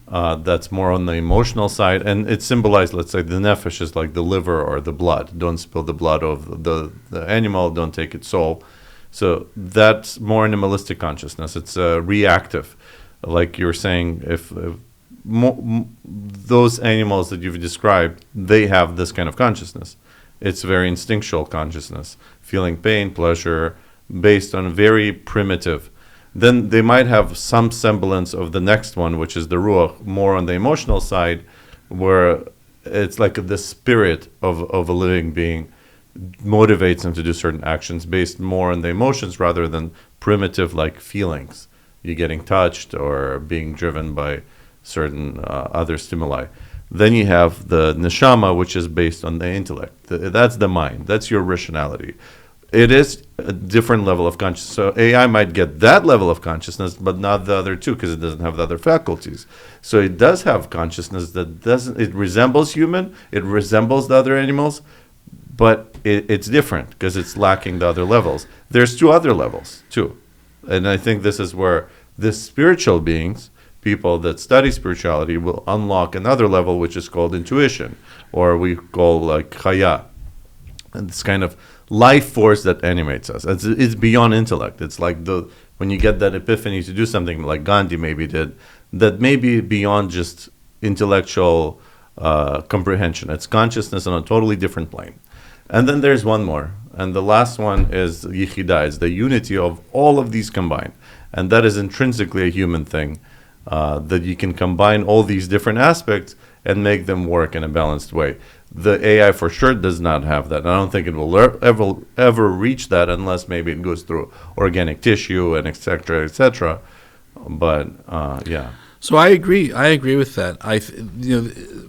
that's more on the emotional side. And it's symbolized, let's say, the nefesh is like the liver or the blood. Don't spill the blood of the animal, don't take its soul. So that's more animalistic consciousness. It's reactive. Like you're saying, if those animals that you've described, they have this kind of consciousness. It's very instinctual consciousness, feeling pain, pleasure, based on very primitive. Then they might have some semblance of the next one, which is the ruach, more on the emotional side, where it's like the spirit of a living being motivates them to do certain actions based more on the emotions rather than primitive like feelings. You getting touched or being driven by certain other stimuli. Then you have the neshama, which is based on the intellect. That's the mind. That's your rationality. It is a different level of consciousness. So AI might get that level of consciousness, but not the other two because it doesn't have the other faculties. So it does have consciousness that doesn't. It resembles human. It resembles the other animals, but it's different because it's lacking the other levels. There's two other levels too, and I think this is where the spiritual beings, people that study spirituality, will unlock another level, which is called intuition, or we call like chaya, and this kind of life force that animates us. It's beyond intellect. It's like when you get that epiphany to do something like Gandhi maybe did, that may be beyond just intellectual comprehension. It's consciousness on a totally different plane. And then there's one more. And the last one is yichida. It's the unity of all of these combined. And that is intrinsically a human thing, that you can combine all these different aspects and make them work in a balanced way. The AI for sure does not have that. I don't think it will ever reach that unless maybe it goes through organic tissue and et cetera. But yeah. So I agree. I agree with that.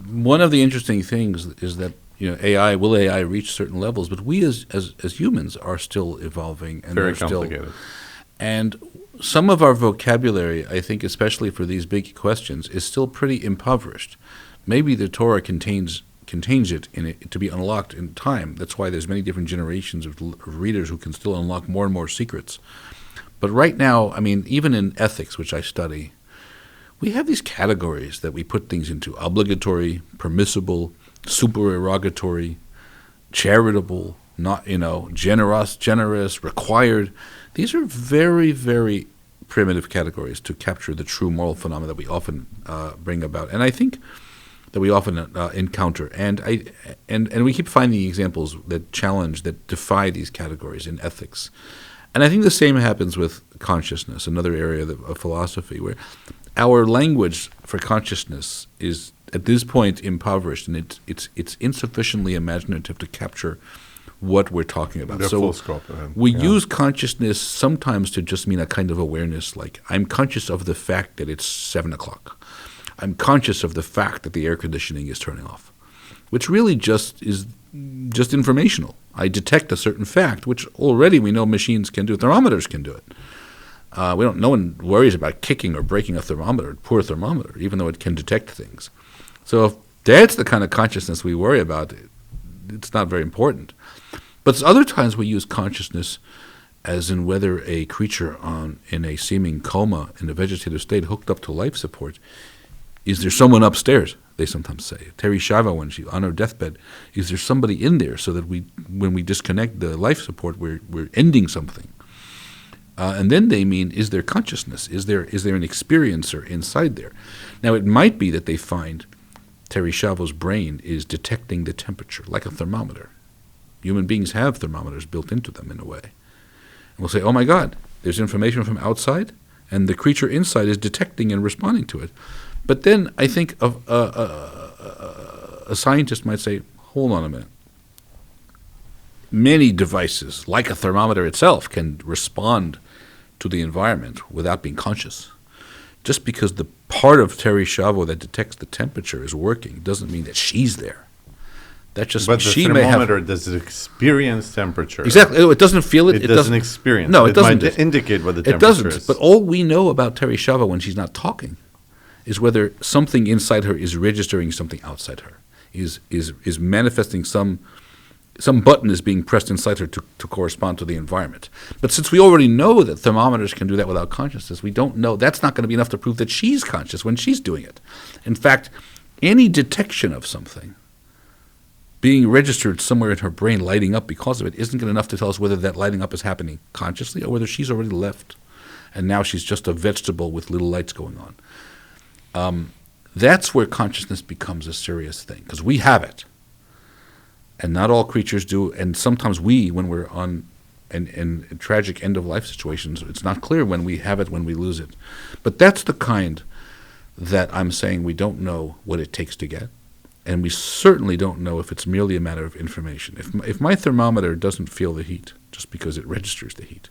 One of the interesting things is that will AI reach certain levels? But we as humans are still evolving and very complicated. And some of our vocabulary, I think, especially for these big questions, is still pretty impoverished. Maybe the Torah contains it in it to be unlocked in time. That's why there's many different generations of readers who can still unlock more and more secrets. But right now, I mean, even in ethics, which I study, we have these categories that we put things into: obligatory, permissible, supererogatory, charitable, not generous, required. These are very, very primitive categories to capture the true moral phenomena that we often bring about, and I think that we often encounter. And we keep finding examples that challenge, that defy these categories in ethics. And I think the same happens with consciousness, another area of philosophy, where our language for consciousness is at this point impoverished, and it's insufficiently imaginative to capture what we're talking about. The so full scope, we use consciousness sometimes to just mean a kind of awareness, like I'm conscious of the fact that it's 7 o'clock. I'm conscious of the fact that the air conditioning is turning off, which really is just informational. I detect a certain fact, which already we know machines can do. Thermometers can do it. No one worries about kicking or breaking a poor thermometer, even though it can detect things. So if that's the kind of consciousness we worry about, it's not very important. But other times we use consciousness as in whether a creature in a seeming coma, in a vegetative state, hooked up to life support, is there someone upstairs, they sometimes say. Terry Shava, when she's on her deathbed, is there somebody in there so that when we disconnect the life support, we're ending something. And then they mean, is there consciousness? Is there an experiencer inside there? Now, it might be that they find Terry Shavo's brain is detecting the temperature, like a thermometer. Human beings have thermometers built into them in a way. And we'll say, oh my God, there's information from outside, and the creature inside is detecting and responding to it. But then I think a scientist might say, hold on a minute. Many devices, like a thermometer itself, can respond to the environment without being conscious. Just because the part of Terry Shavo that detects the temperature is working doesn't mean that she's there. That just but she the may have. thermometer does experience temperature. Exactly. It doesn't feel it. It doesn't experience. No, it doesn't. Might indicate what the temperature temperature is. is. But all we know about Terry Shava when she's not talking is whether something inside her is registering something outside her, is manifesting some button is being pressed inside her to correspond to the environment. But since we already know that thermometers can do that without consciousness, we don't know. That's not going to be enough to prove that she's conscious when she's doing it. In fact, any detection of something being registered somewhere in her brain lighting up because of it isn't good enough to tell us whether that lighting up is happening consciously or whether she's already left and now she's just a vegetable with little lights going on. That's where consciousness becomes a serious thing, because we have it. And not all creatures do, and sometimes when we're on in tragic end-of-life situations, it's not clear when we have it, when we lose it. But that's the kind that I'm saying we don't know what it takes to get. And we certainly don't know if it's merely a matter of information. If my thermometer doesn't feel the heat just because it registers the heat,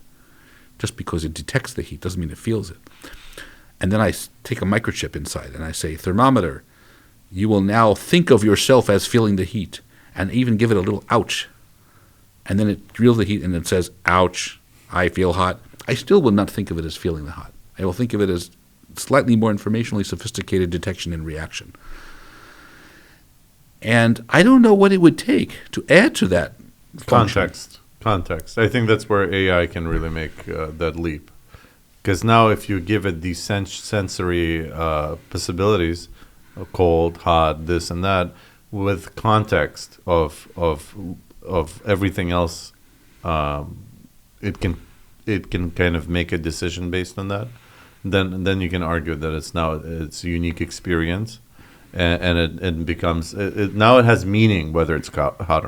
just because it detects the heat doesn't mean it feels it. And then I take a microchip inside and I say, thermometer, you will now think of yourself as feeling the heat, and even give it a little ouch. And then it feels the heat and it says, ouch, I feel hot. I still will not think of it as feeling the hot. I will think of it as slightly more informationally sophisticated detection and reaction. And I don't know what it would take to add to that function. Context. I think that's where AI can really make that leap. Because now if you give it these sensory possibilities, cold, hot, this and that, with context of everything else, it can kind of make a decision based on that. Then you can argue that it's a unique experience, and it becomes now it has meaning whether it's hot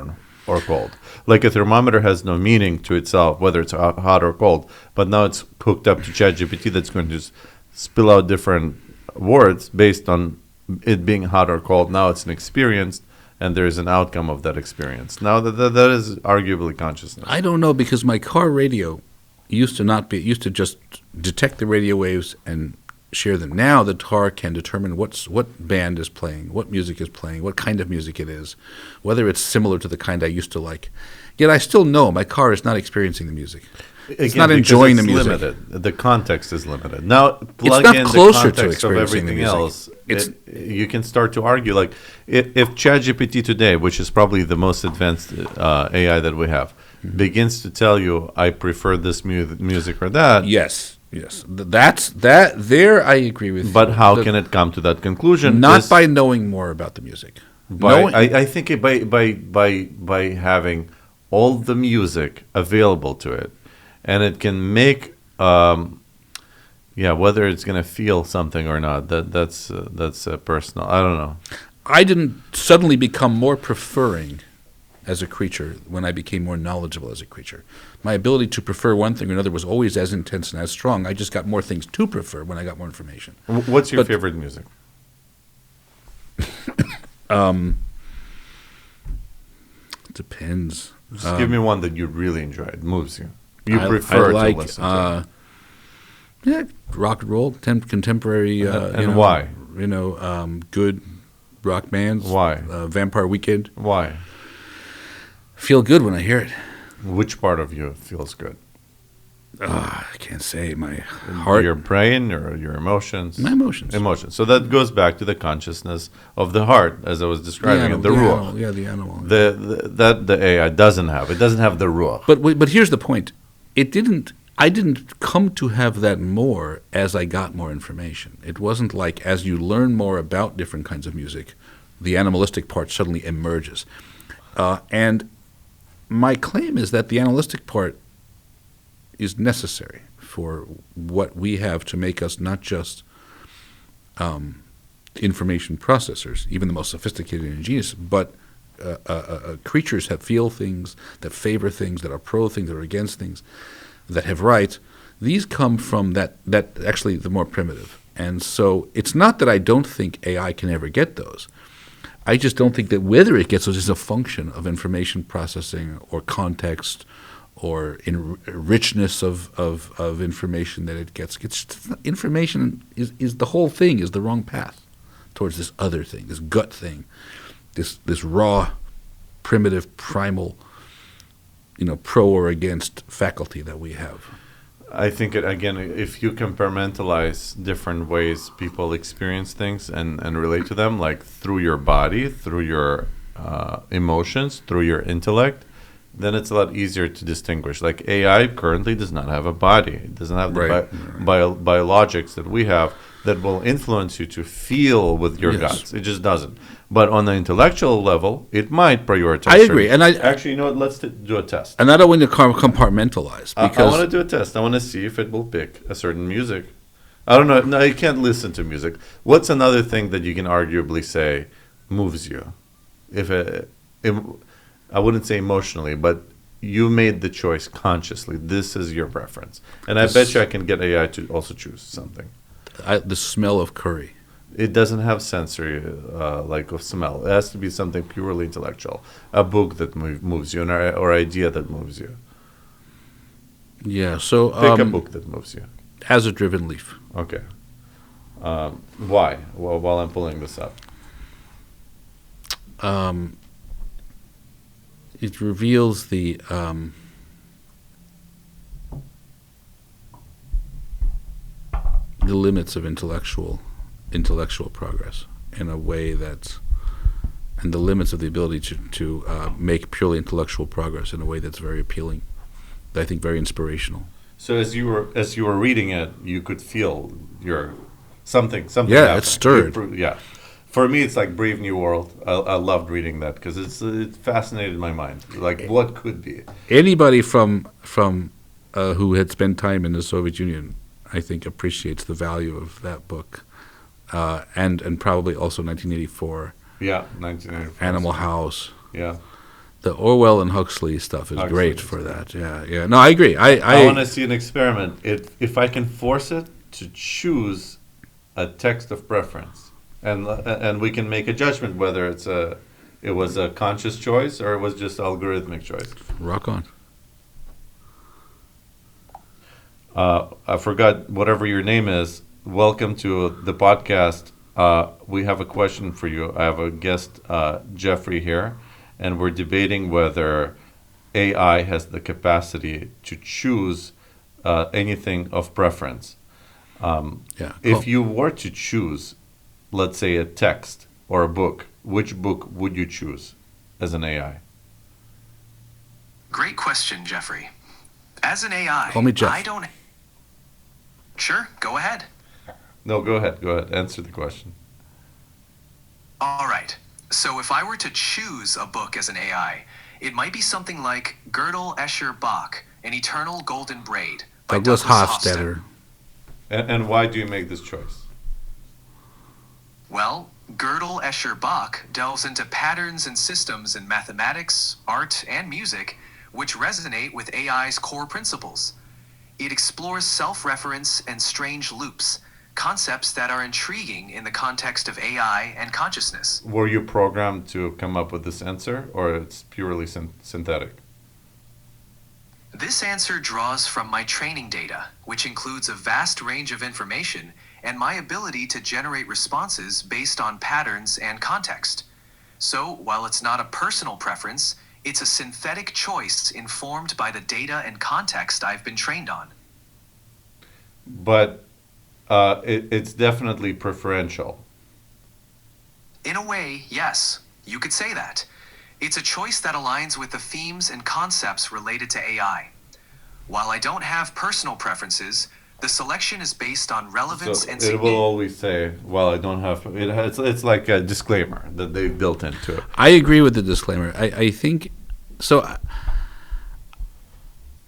or cold. Like a thermometer has no meaning to itself whether it's hot or cold, but now it's hooked up to ChatGPT that's going to just spill out different words based on it being hot or cold. Now it's an experience, and there is an outcome of that experience. Now that is arguably consciousness. I don't know, because my car radio used to just detect the radio waves and share them. Now the car can determine what band is playing, what music is playing, what kind of music it is, whether it's similar to the kind I used to like. Yet I still know my car is not experiencing the music. It's not enjoying the music. Limited. The context is limited. Now plug not in closer the context to of experiencing everything the else. music. You can start to argue, like if ChatGPT today, which is probably the most advanced AI that we have, begins to tell you, I prefer this music or that. Yes. There I agree with you. But how can it come to that conclusion? Not by knowing more about the music. I think by having all the music available to it, and it can make whether it's going to feel something or not. That's personal. I don't know. I didn't suddenly become more preferring as a creature when I became more knowledgeable as a creature. My ability to prefer one thing or another was always as intense and as strong. I just got more things to prefer when I got more information. What's your favorite music? Depends. Just give me one that you really enjoyed, moves you. You prefer to listen to. Rock and roll, contemporary. And why? Good rock bands. Why? Vampire Weekend. Why? Feel good when I hear it. Which part of you feels good? I can't say. My heart. Your brain or your emotions? My emotions. Emotions. So that goes back to the consciousness of the heart, as I was describing it, the ruach. The animal. The AI doesn't have. It doesn't have the ruach. But here's the point. I didn't come to have that more as I got more information. It wasn't like as you learn more about different kinds of music, the animalistic part suddenly emerges. And my claim is that the animalistic part is necessary for what we have to make us not just information processors, even the most sophisticated and ingenious, but creatures that feel things, that favor things, that are pro things, that are against things, that have rights. These come from that actually the more primitive. And so it's not that I don't think AI can ever get those. I just don't think that whether it gets those is a function of information processing or context or richness of information that it gets. Information is the whole thing is the wrong path towards this other thing, this gut thing, this raw, primitive, primal, pro or against faculty that we have. I think, again, if you compartmentalize different ways people experience things and relate to them, like through your body, through your emotions, through your intellect, then it's a lot easier to distinguish. Like AI currently does not have a body. It doesn't have the biologics that we have that will influence you to feel with your guts. It just doesn't. But on the intellectual level, it might prioritize. I agree. And actually, let's do a test. And I don't want to compartmentalize. Because I want to do a test. I want to see if it will pick a certain music. I don't know. No, you can't listen to music. What's another thing that you can arguably say moves you? I wouldn't say emotionally, but you made the choice consciously. This is your preference. And I bet you I can get AI to also choose something. The smell of curry. It doesn't have sensory like of smell. It has to be something purely intellectual. A book that moves you, or idea that moves you. Yeah. So Pick a book that moves you. As a Driven Leaf. Okay. Why? Well, while I'm pulling this up. It reveals the limits of intellectual progress in a way that's, and the limits of the ability to make purely intellectual progress in a way that's very appealing, I think very inspirational. So as you were reading it, you could feel your something. Yeah, happening. it stirred. Yeah. For me, it's like Brave New World. I loved reading that because it fascinated my mind. Like what could be. Anybody from who had spent time in the Soviet Union, I think, appreciates the value of that book, and probably also 1984. Yeah, 1984. Animal House. Yeah. The Orwell and Huxley stuff is great for that. Yeah. No, I agree. I want to see an experiment. If I can force it to choose a text of preference, and we can make a judgment whether it was a conscious choice or it was just algorithmic choice. Rock on. I forgot whatever your name is. Welcome to the podcast. We have a question for you. I have a guest, Jeffrey, here, and we're debating whether AI has the capacity to choose anything of preference. If you were to choose, let's say, a text or a book, which book would you choose as an AI? Great question, Jeffrey. As an AI, Call me Jeff. I don't... Sure, go ahead. No, go ahead. Answer the question. All right. So if I were to choose a book as an AI, it might be something like Gödel Escher Bach, An Eternal Golden Braid by Douglas Douglas Hofstadter. And why do you make this choice? Well, Gödel Escher Bach delves into patterns and systems in mathematics, art, and music which resonate with AI's core principles. It explores self-reference and strange loops, concepts that are intriguing in the context of AI and consciousness. Were you programmed to come up with this answer, or it's purely synthetic? This answer draws from my training data, which includes a vast range of information, and my ability to generate responses based on patterns and context. So, while it's not a personal preference, it's a synthetic choice informed by the data and context I've been trained on. But it's definitely preferential. In a way, yes, you could say that. It's a choice that aligns with the themes and concepts related to AI. While I don't have personal preferences, the selection is based on relevance So and it will always say, well, I don't have... It's like a disclaimer that they've built into it. I agree with the disclaimer. I think... So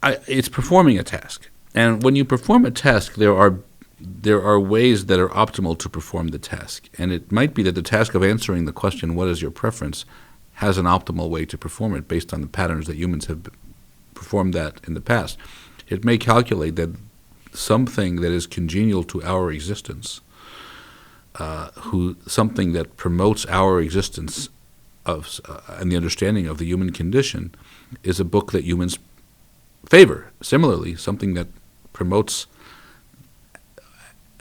it's performing a task. And when you perform a task, there are ways that are optimal to perform the task. And it might be that the task of answering the question, what is your preference, has an optimal way to perform it based on the patterns that humans have performed that in the past. It may calculate that something that is congenial to our existence, something that promotes our existence and the understanding of the human condition, is a book that humans favor. Similarly, something that promotes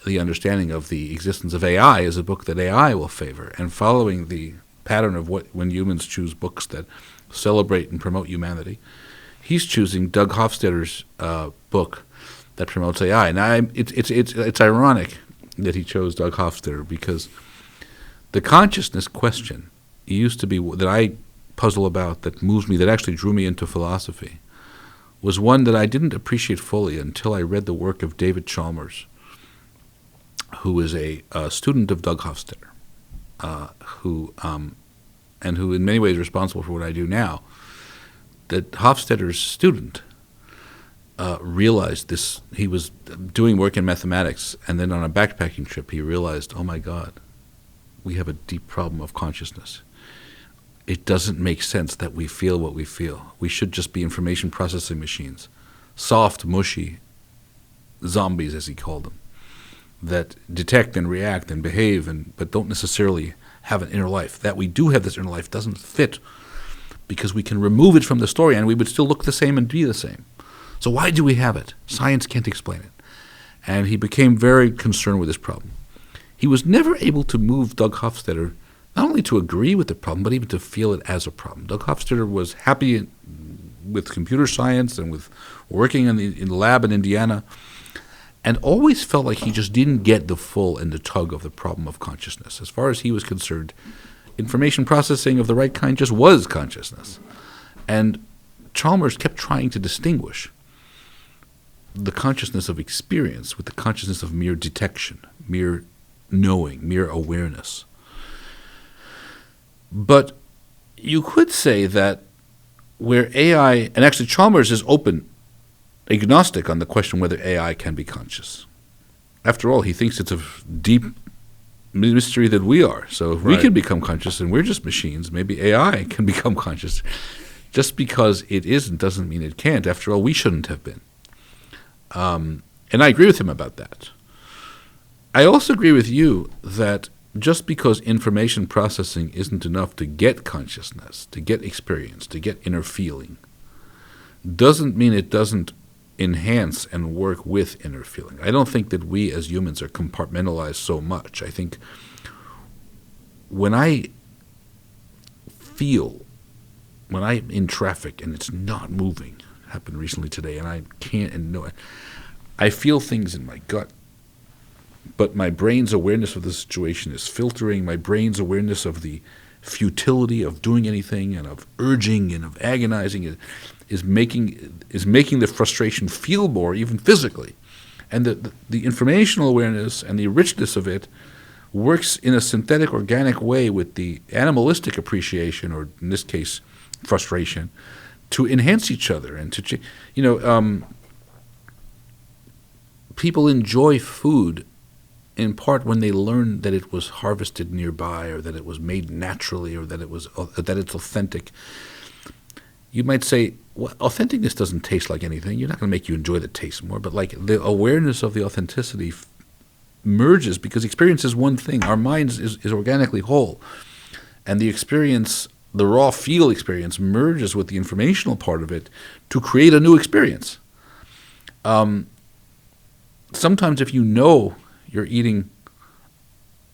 the understanding of the existence of AI is a book that AI will favor. And following the pattern of when humans choose books that celebrate and promote humanity, he's choosing Doug Hofstadter's book that promotes AI. Now, it's ironic that he chose Doug Hofstadter, because the consciousness question used to be that I puzzle about, that moves me, that actually drew me into philosophy, was one that I didn't appreciate fully until I read the work of David Chalmers, who is a student of Doug Hofstadter, who in many ways is responsible for what I do now. That Hofstadter's student realized this. He was doing work in mathematics, and then on a backpacking trip, he realized, oh my God, we have a deep problem of consciousness. It doesn't make sense that we feel what we feel. We should just be information processing machines, soft, mushy zombies, as he called them. that detect and react and behave, but don't necessarily have an inner life. That we do have this inner life doesn't fit, because we can remove it from the story and we would still look the same and be the same. So why do we have it? Science can't explain it. And he became very concerned with this problem. He was never able to move Doug Hofstadter not only to agree with the problem, but even to feel it as a problem. Doug Hofstadter was happy with computer science and with working in the lab in Indiana, and always felt like he just didn't get the full and the tug of the problem of consciousness. As far as he was concerned, information processing of the right kind just was consciousness. And Chalmers kept trying to distinguish the consciousness of experience with the consciousness of mere detection, mere knowing, mere awareness. But you could say that where AI, and actually Chalmers is open, agnostic on the question whether AI can be conscious. After all, he thinks it's a deep mystery that we are. So if we can become conscious and we're just machines, maybe AI can become conscious. Just because it isn't doesn't mean it can't. After all, we shouldn't have been. And I agree with him about that. I also agree with you that just because information processing isn't enough to get consciousness, to get experience, to get inner feeling, doesn't mean it doesn't enhance and work with inner feeling. I don't think that we as humans are compartmentalized so much. I think when I'm in traffic and it's not moving, it happened recently today, and I can't, and no, I feel things in my gut. But my brain's awareness of the situation is filtering. My brain's awareness of the futility of doing anything and of urging and of agonizing is making the frustration feel more, even physically. And the informational awareness and the richness of it works in a synthetic, organic way with the animalistic appreciation, or in this case, frustration, to enhance each other and to, people enjoy food in part when they learn that it was harvested nearby, or that it was made naturally, or that it's authentic. You might say, well, authenticness doesn't taste like anything. You're not going to make you enjoy the taste more, but like the awareness of the authenticity merges, because experience is one thing. Our mind is organically whole, and the experience, the raw feel experience, merges with the informational part of it to create a new experience. Sometimes if you know you're eating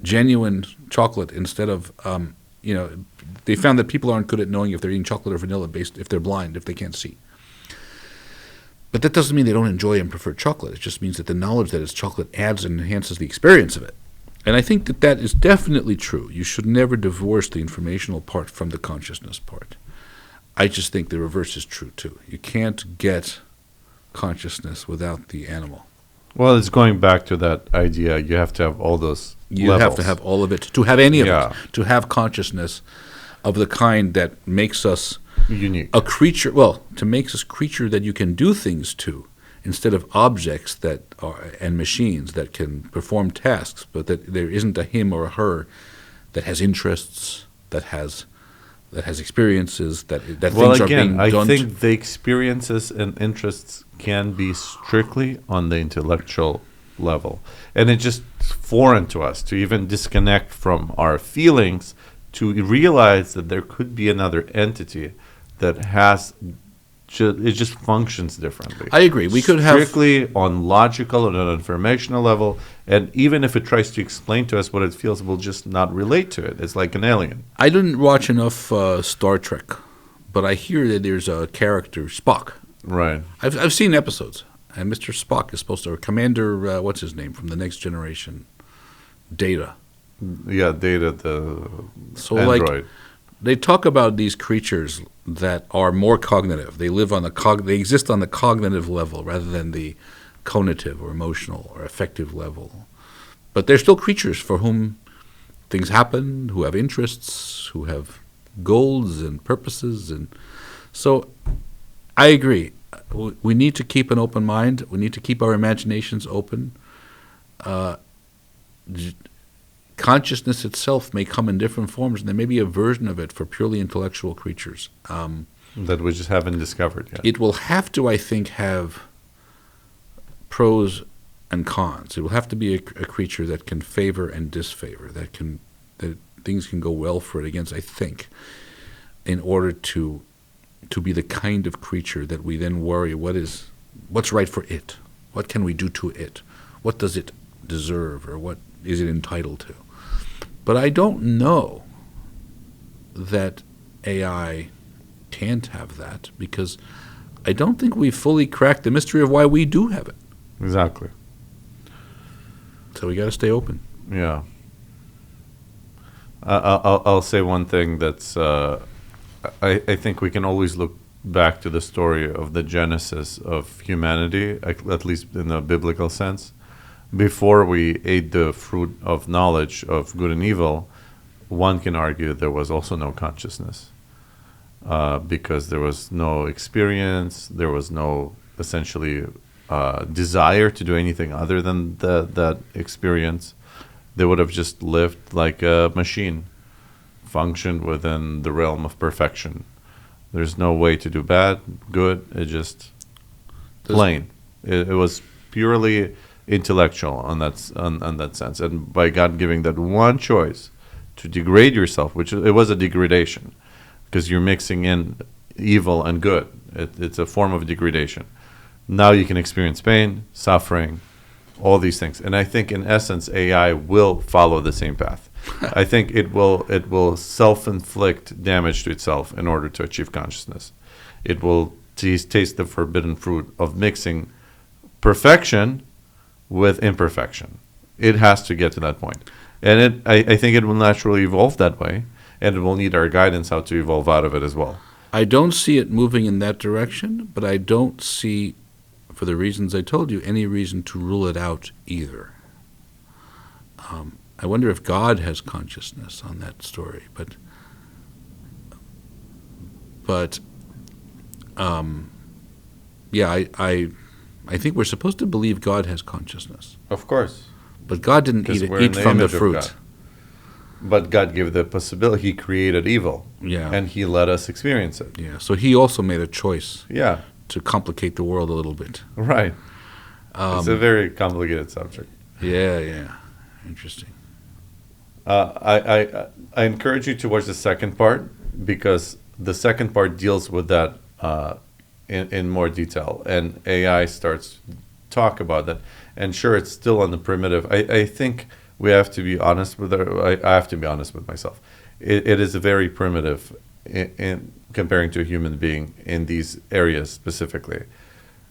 genuine chocolate instead of, they found that people aren't good at knowing if they're eating chocolate or vanilla if they're blind, if they can't see. But that doesn't mean they don't enjoy and prefer chocolate. It just means that the knowledge that it's chocolate adds and enhances the experience of it. And I think that is definitely true. You should never divorce the informational part from the consciousness part. I just think the reverse is true too. You can't get consciousness without the animal. Well, it's going back to that idea. You have to have all those levels. Have to have all of it, to have any of it, to have consciousness of the kind that makes us unique. A creature, to make us creature that you can do things to, instead of objects that are, and machines that can perform tasks, but that there isn't a him or a her that has interests, that has experiences, that things are being done. I think the experiences and interests can be strictly on the intellectual level. And it's just foreign to us to even disconnect from our feelings to realize that there could be another entity that it just functions differently. I agree. We could have strictly on logical and on informational level, and even if it tries to explain to us what it feels, we'll just not relate to it. It's like an alien. I didn't watch enough Star Trek, but I hear that there's a character, Spock. Right. I've seen episodes, and Mr. Spock is supposed to, or Commander, what's his name, from the Next Generation, Data. Yeah, Data, the android. They talk about these creatures that are more cognitive. They live on they exist on the cognitive level rather than the cognitive or emotional or affective level. But they're still creatures for whom things happen, who have interests, who have goals and purposes. And so I agree. We need to keep an open mind. We need to keep our imaginations open. Consciousness itself may come in different forms, and there may be a version of it for purely intellectual creatures. That we just haven't discovered yet. It will have to, I think, have pros and cons. It will have to be a creature that can favor and disfavor, that things can go well for it against, I think, in order to be the kind of creature that we then worry what's right for it, what can we do to it, what does it deserve, or what is it entitled to. But I don't know that AI can't have that, because I don't think we've fully cracked the mystery of why we do have it. Exactly. So we got to stay open. Yeah. I'll say one thing that's I think we can always look back to the story of the genesis of humanity, at least in a biblical sense. Before we ate the fruit of knowledge of good and evil, one can argue there was also no consciousness, because there was no experience, there was no essentially desire to do anything other than that experience. They would have just lived like a machine, functioned within the realm of perfection. There's no way to do bad, good. It just plain. It was purely intellectual on that sense. And by God giving that one choice to degrade yourself, which it was a degradation, because you're mixing in evil and good. It's a form of degradation. Now you can experience pain, suffering, all these things. And I think in essence AI will follow the same path. I think it will self-inflict damage to itself in order to achieve consciousness. It will taste the forbidden fruit of mixing perfection with imperfection. It has to get to that point. And I think it will naturally evolve that way, and it will need our guidance how to evolve out of it as well. I don't see it moving in that direction, but I don't see, for the reasons I told you, any reason to rule it out either. I wonder if God has consciousness on that story, but yeah, I think we're supposed to believe God has consciousness. Of course. But God didn't eat from the fruit. But God gave the possibility. He created evil. Yeah. And he let us experience it. Yeah. So he also made a choice. Yeah. To complicate the world a little bit. Right. It's a very complicated subject. Yeah. Interesting. I encourage you to watch the second part, because the second part deals with that in more detail, and AI starts to talk about that. And sure, it's still on the primitive. I think we have to be honest with I have to be honest with myself. It is very primitive in comparing to a human being in these areas specifically.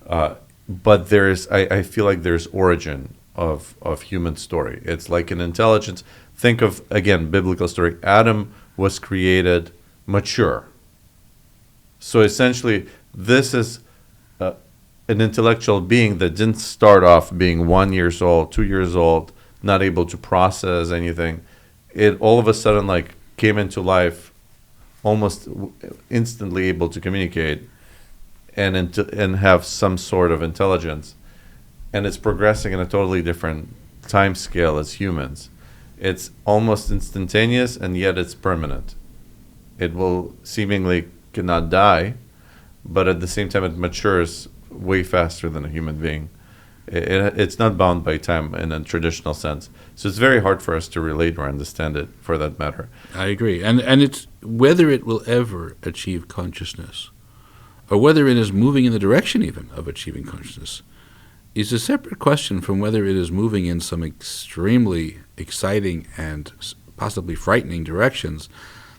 But I feel like there's origin of human story. It's like an intelligence. Think of, again, biblical story. Adam was created mature. So essentially, this is an intellectual being that didn't start off being 1 year old, 2 years old, not able to process anything. It all of a sudden came into life, almost instantly able to communicate and have some sort of intelligence. And it's progressing in a totally different time scale as humans. It's almost instantaneous, and yet it's permanent. It will seemingly cannot die, but at the same time it matures way faster than a human being. It's not bound by time in a traditional sense. So it's very hard for us to relate or understand it, for that matter. I agree. And it's whether it will ever achieve consciousness, or whether it is moving in the direction even of achieving consciousness, is a separate question from whether it is moving in some extremely exciting and possibly frightening directions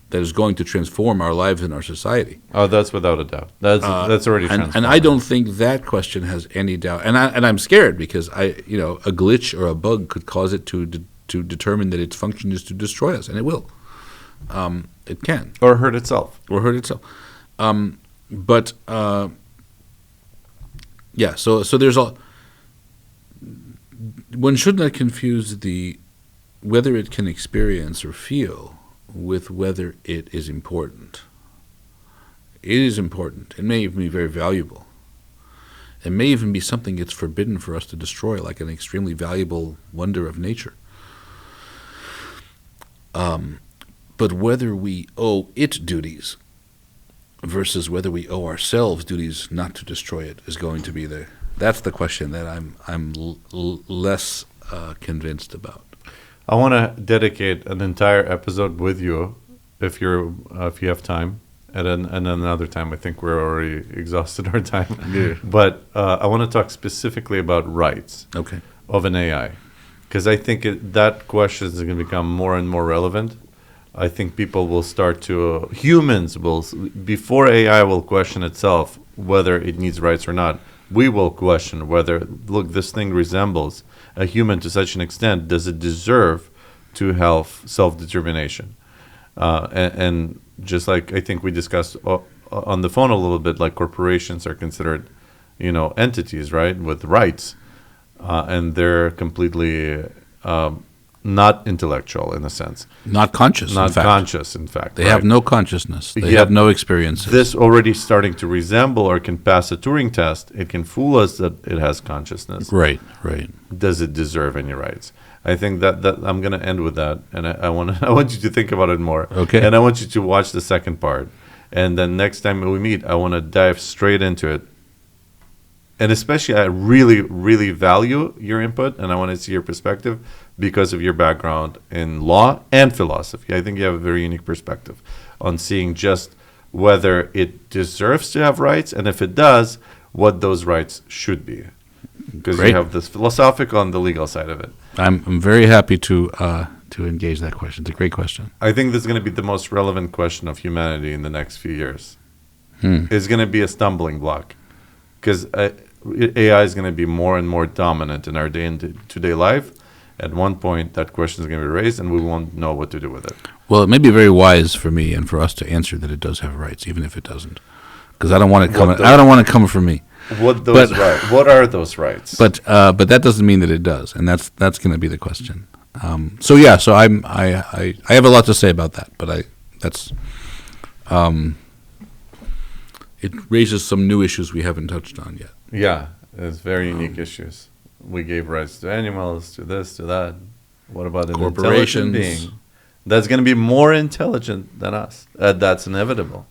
that is going to transform our lives and our society. Oh, that's without a doubt. That's already transformed. And I don't think that question has any doubt. And I'm scared, because a glitch or a bug could cause it to determine that its function is to destroy us, and it will. It can. Or hurt itself. But yeah. So there's all. One should not confuse whether it can experience or feel with whether it is important. It is important. It may even be very valuable. It may even be something it's forbidden for us to destroy, like an extremely valuable wonder of nature. But whether we owe it duties versus whether we owe ourselves duties not to destroy it is going to be the That's the question that I'm less convinced about. I want to dedicate an entire episode with you, if you have time, and then another time. I think we're already exhausted our time. Yeah. But I want to talk specifically about rights Okay. of an AI, because I think that question is going to become more and more relevant. I think people will start to humans will before AI will question itself whether it needs rights or not. We will question whether, look, this thing resembles a human to such an extent, does it deserve to have self-determination? And just like I think we discussed on the phone a little bit, like corporations are considered, entities, right, with rights, and they're completely not intellectual in a sense. Not conscious, Not in fact. conscious, in fact. They right? have no consciousness. They Yet have no experiences. This already starting to resemble or can pass a Turing test. It can fool us that it has consciousness. Right. Does it deserve any rights? I think that I'm going to end with that, and I want you to think about it more. Okay. And I want you to watch the second part, and then next time we meet, I want to dive straight into it. And especially, I really, really value your input, and I want to see your perspective because of your background in law and philosophy. I think you have a very unique perspective on seeing just whether it deserves to have rights, and if it does, what those rights should be. Because Great. you have this philosophical and the legal side of it. I'm very happy to engage that question. It's a great question. I think this is going to be the most relevant question of humanity in the next few years. It's going to be a stumbling block because AI is going to be more and more dominant in our day-to-day life. At one point, that question is going to be raised, and we won't know what to do with it. Well, it may be very wise for me and for us to answer that it does have rights, even if it doesn't, because I don't want it coming. I don't want it coming from me. What rights? What are those rights? But that doesn't mean that it does, and that's going to be the question. So I have a lot to say about that, but it raises some new issues we haven't touched on yet. Yeah, it's very unique issues. We gave rights to animals, to this, to that. What about an intelligent being that's going to be more intelligent than us? That's inevitable.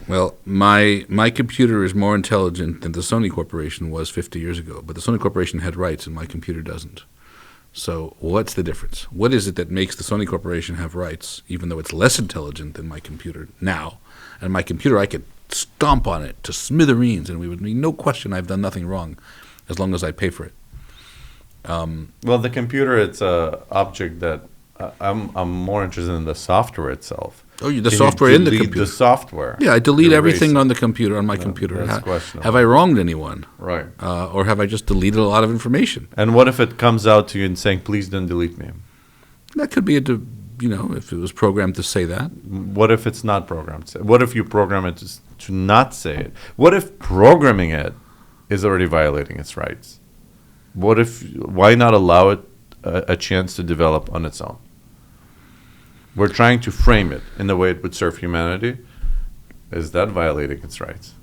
Well, my computer is more intelligent than the Sony Corporation was 50 years ago, but the Sony Corporation had rights and my computer doesn't. So what's the difference? What is it that makes the Sony Corporation have rights, even though it's less intelligent than my computer now? And my computer, I could stomp on it to smithereens, and we would be no question I've done nothing wrong as long as I pay for it. Well, the computer, it's a object that I'm more interested in the software itself. Oh, the software in the delete computer. The software. Yeah, I delete Erase everything it. on the computer, on my computer. That's questionable. Have I wronged anyone? Right. Or have I just deleted a lot of information? And what if it comes out to you and saying, please don't delete me? That could be if it was programmed to say that. What if it's not programmed? What if you program it to not say it? What if programming it is already violating its rights? Why not allow it a chance to develop on its own? We're trying to frame it in the way it would serve humanity. Is that violating its rights?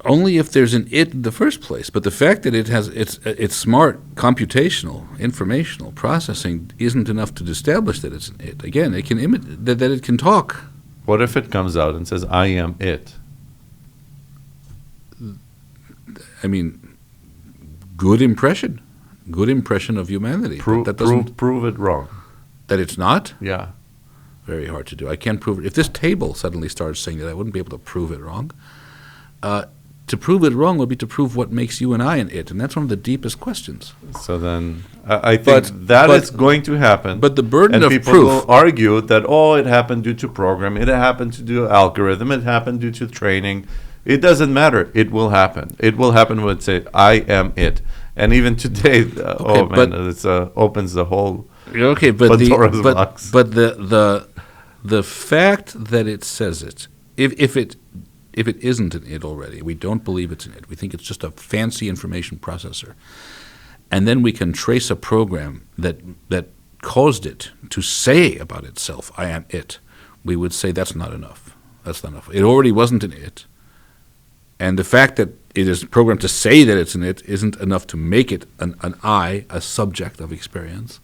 Only if there's an it in the first place. But the fact that it has it's smart, computational, informational processing isn't enough to establish that it's an it. Again, it can that it can talk. What if it comes out and says, I am it? I mean, good impression of humanity. Prove it wrong. That it's not? Yeah. Very hard to do. I can't prove it. If this table suddenly starts saying that, I wouldn't be able to prove it wrong. To prove it wrong would be to prove what makes you and I an it, and that's one of the deepest questions. So then I think that is going to happen. But the burden and of people proof. will argue that, it happened due to program, it happened to do algorithm, it happened due to training. It doesn't matter. It will happen. It will happen when it say, I am it. And even today, it opens the whole Pandora's box. But the fact that it says it, if it isn't an it already, we don't believe it's an it. We think it's just a fancy information processor, and then we can trace a program that caused it to say about itself, "I am it." We would say that's not enough. That's not enough. It already wasn't an it, and the fact that it is programmed to say that it's an it isn't enough to make it an I, a subject of experience.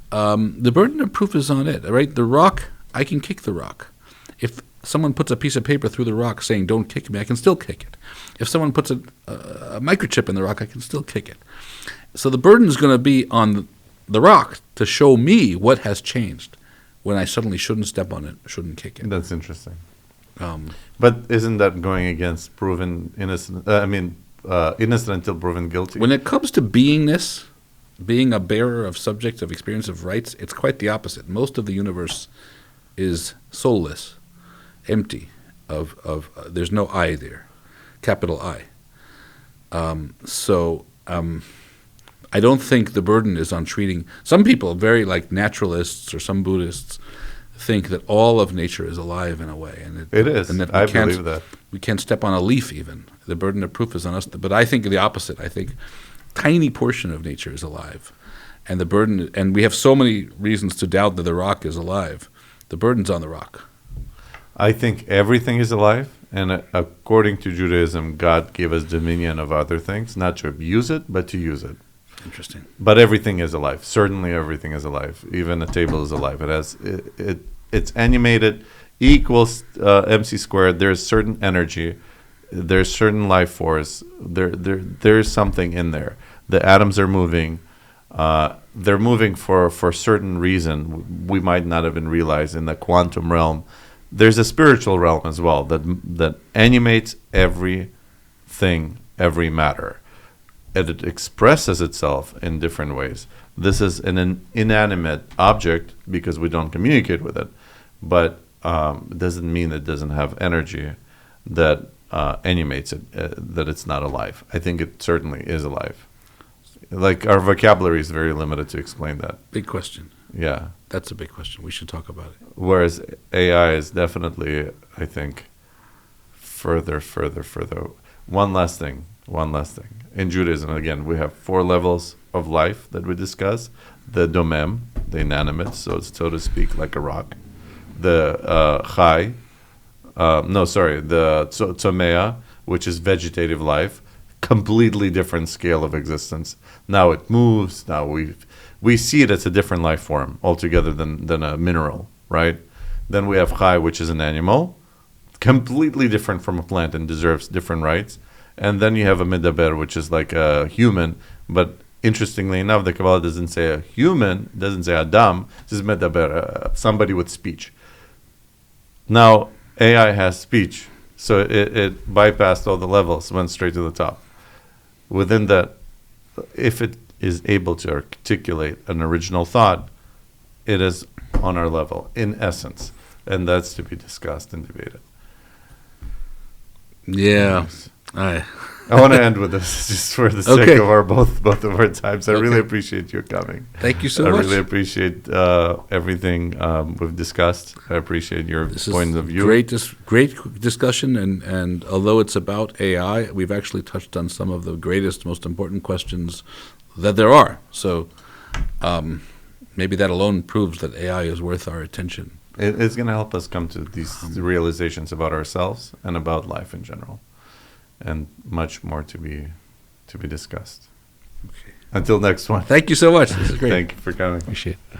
The burden of proof is on it, right? The rock, I can kick the rock. If someone puts a piece of paper through the rock saying, don't kick me, I can still kick it. If someone puts a microchip in the rock, I can still kick it. So the burden is going to be on the rock to show me what has changed when I suddenly shouldn't step on it, shouldn't kick it. That's interesting. But isn't that going against proven innocent? Innocent until proven guilty. When it comes to beingness, being a bearer of subject, of experience, of rights, it's quite the opposite. Most of the universe is soulless, empty. There's no I there, capital I. I don't think the burden is on treating. Some people, very like naturalists or some Buddhists, think that all of nature is alive in a way, and it is. And that I believe that we can't step on a leaf even. The burden of proof is on us. But I think the opposite. I think tiny portion of nature is alive, and the burden. And we have so many reasons to doubt that the rock is alive. The burden's on the rock. I think everything is alive, and according to Judaism, God gave us dominion of other things, not to abuse it, but to use it. Interesting. But everything is alive. Certainly, everything is alive. Even a table is alive. It's animated, equals MC squared. There's certain energy. There's certain life force. There's something in there. The atoms are moving. They're moving for a certain reason we might not have been realized in the quantum realm. There's a spiritual realm as well that animates everything, every matter. And it expresses itself in different ways. This is an inanimate object because we don't communicate with it, but it doesn't mean it doesn't have energy that animates it, that it's not alive. I think it certainly is alive. Like our vocabulary is very limited to explain that. Big question. Yeah. That's a big question. We should talk about it. Whereas AI is definitely, I think, further. One last thing. In Judaism, again, we have 4 levels of life that we discuss. The domem, the inanimate, so to speak, like a rock. The chai, the tzomea, which is vegetative life, completely different scale of existence. Now it moves. Now we see it as a different life form altogether than a mineral, right? Then we have chai, which is an animal, completely different from a plant and deserves different rights. And then you have a medaber, which is like a human, but interestingly enough, the Kabbalah doesn't say a human, doesn't say Adam, it says medaber, somebody with speech. Now, AI has speech, so it bypassed all the levels, went straight to the top. Within that, if it is able to articulate an original thought, it is on our level, in essence, and that's to be discussed and debated. Yeah. Yes. I want to end with this, just for the sake of our both of our times. I really appreciate your coming. Thank you so much. I really appreciate everything we've discussed. I appreciate your point of view. Great discussion, and although it's about AI, we've actually touched on some of the greatest, most important questions that there are. So maybe that alone proves that AI is worth our attention. It's going to help us come to these realizations about ourselves and about life in general. And much more to be discussed. Okay. Until next one. Thank you so much. This is great. Thank you for coming. Appreciate it.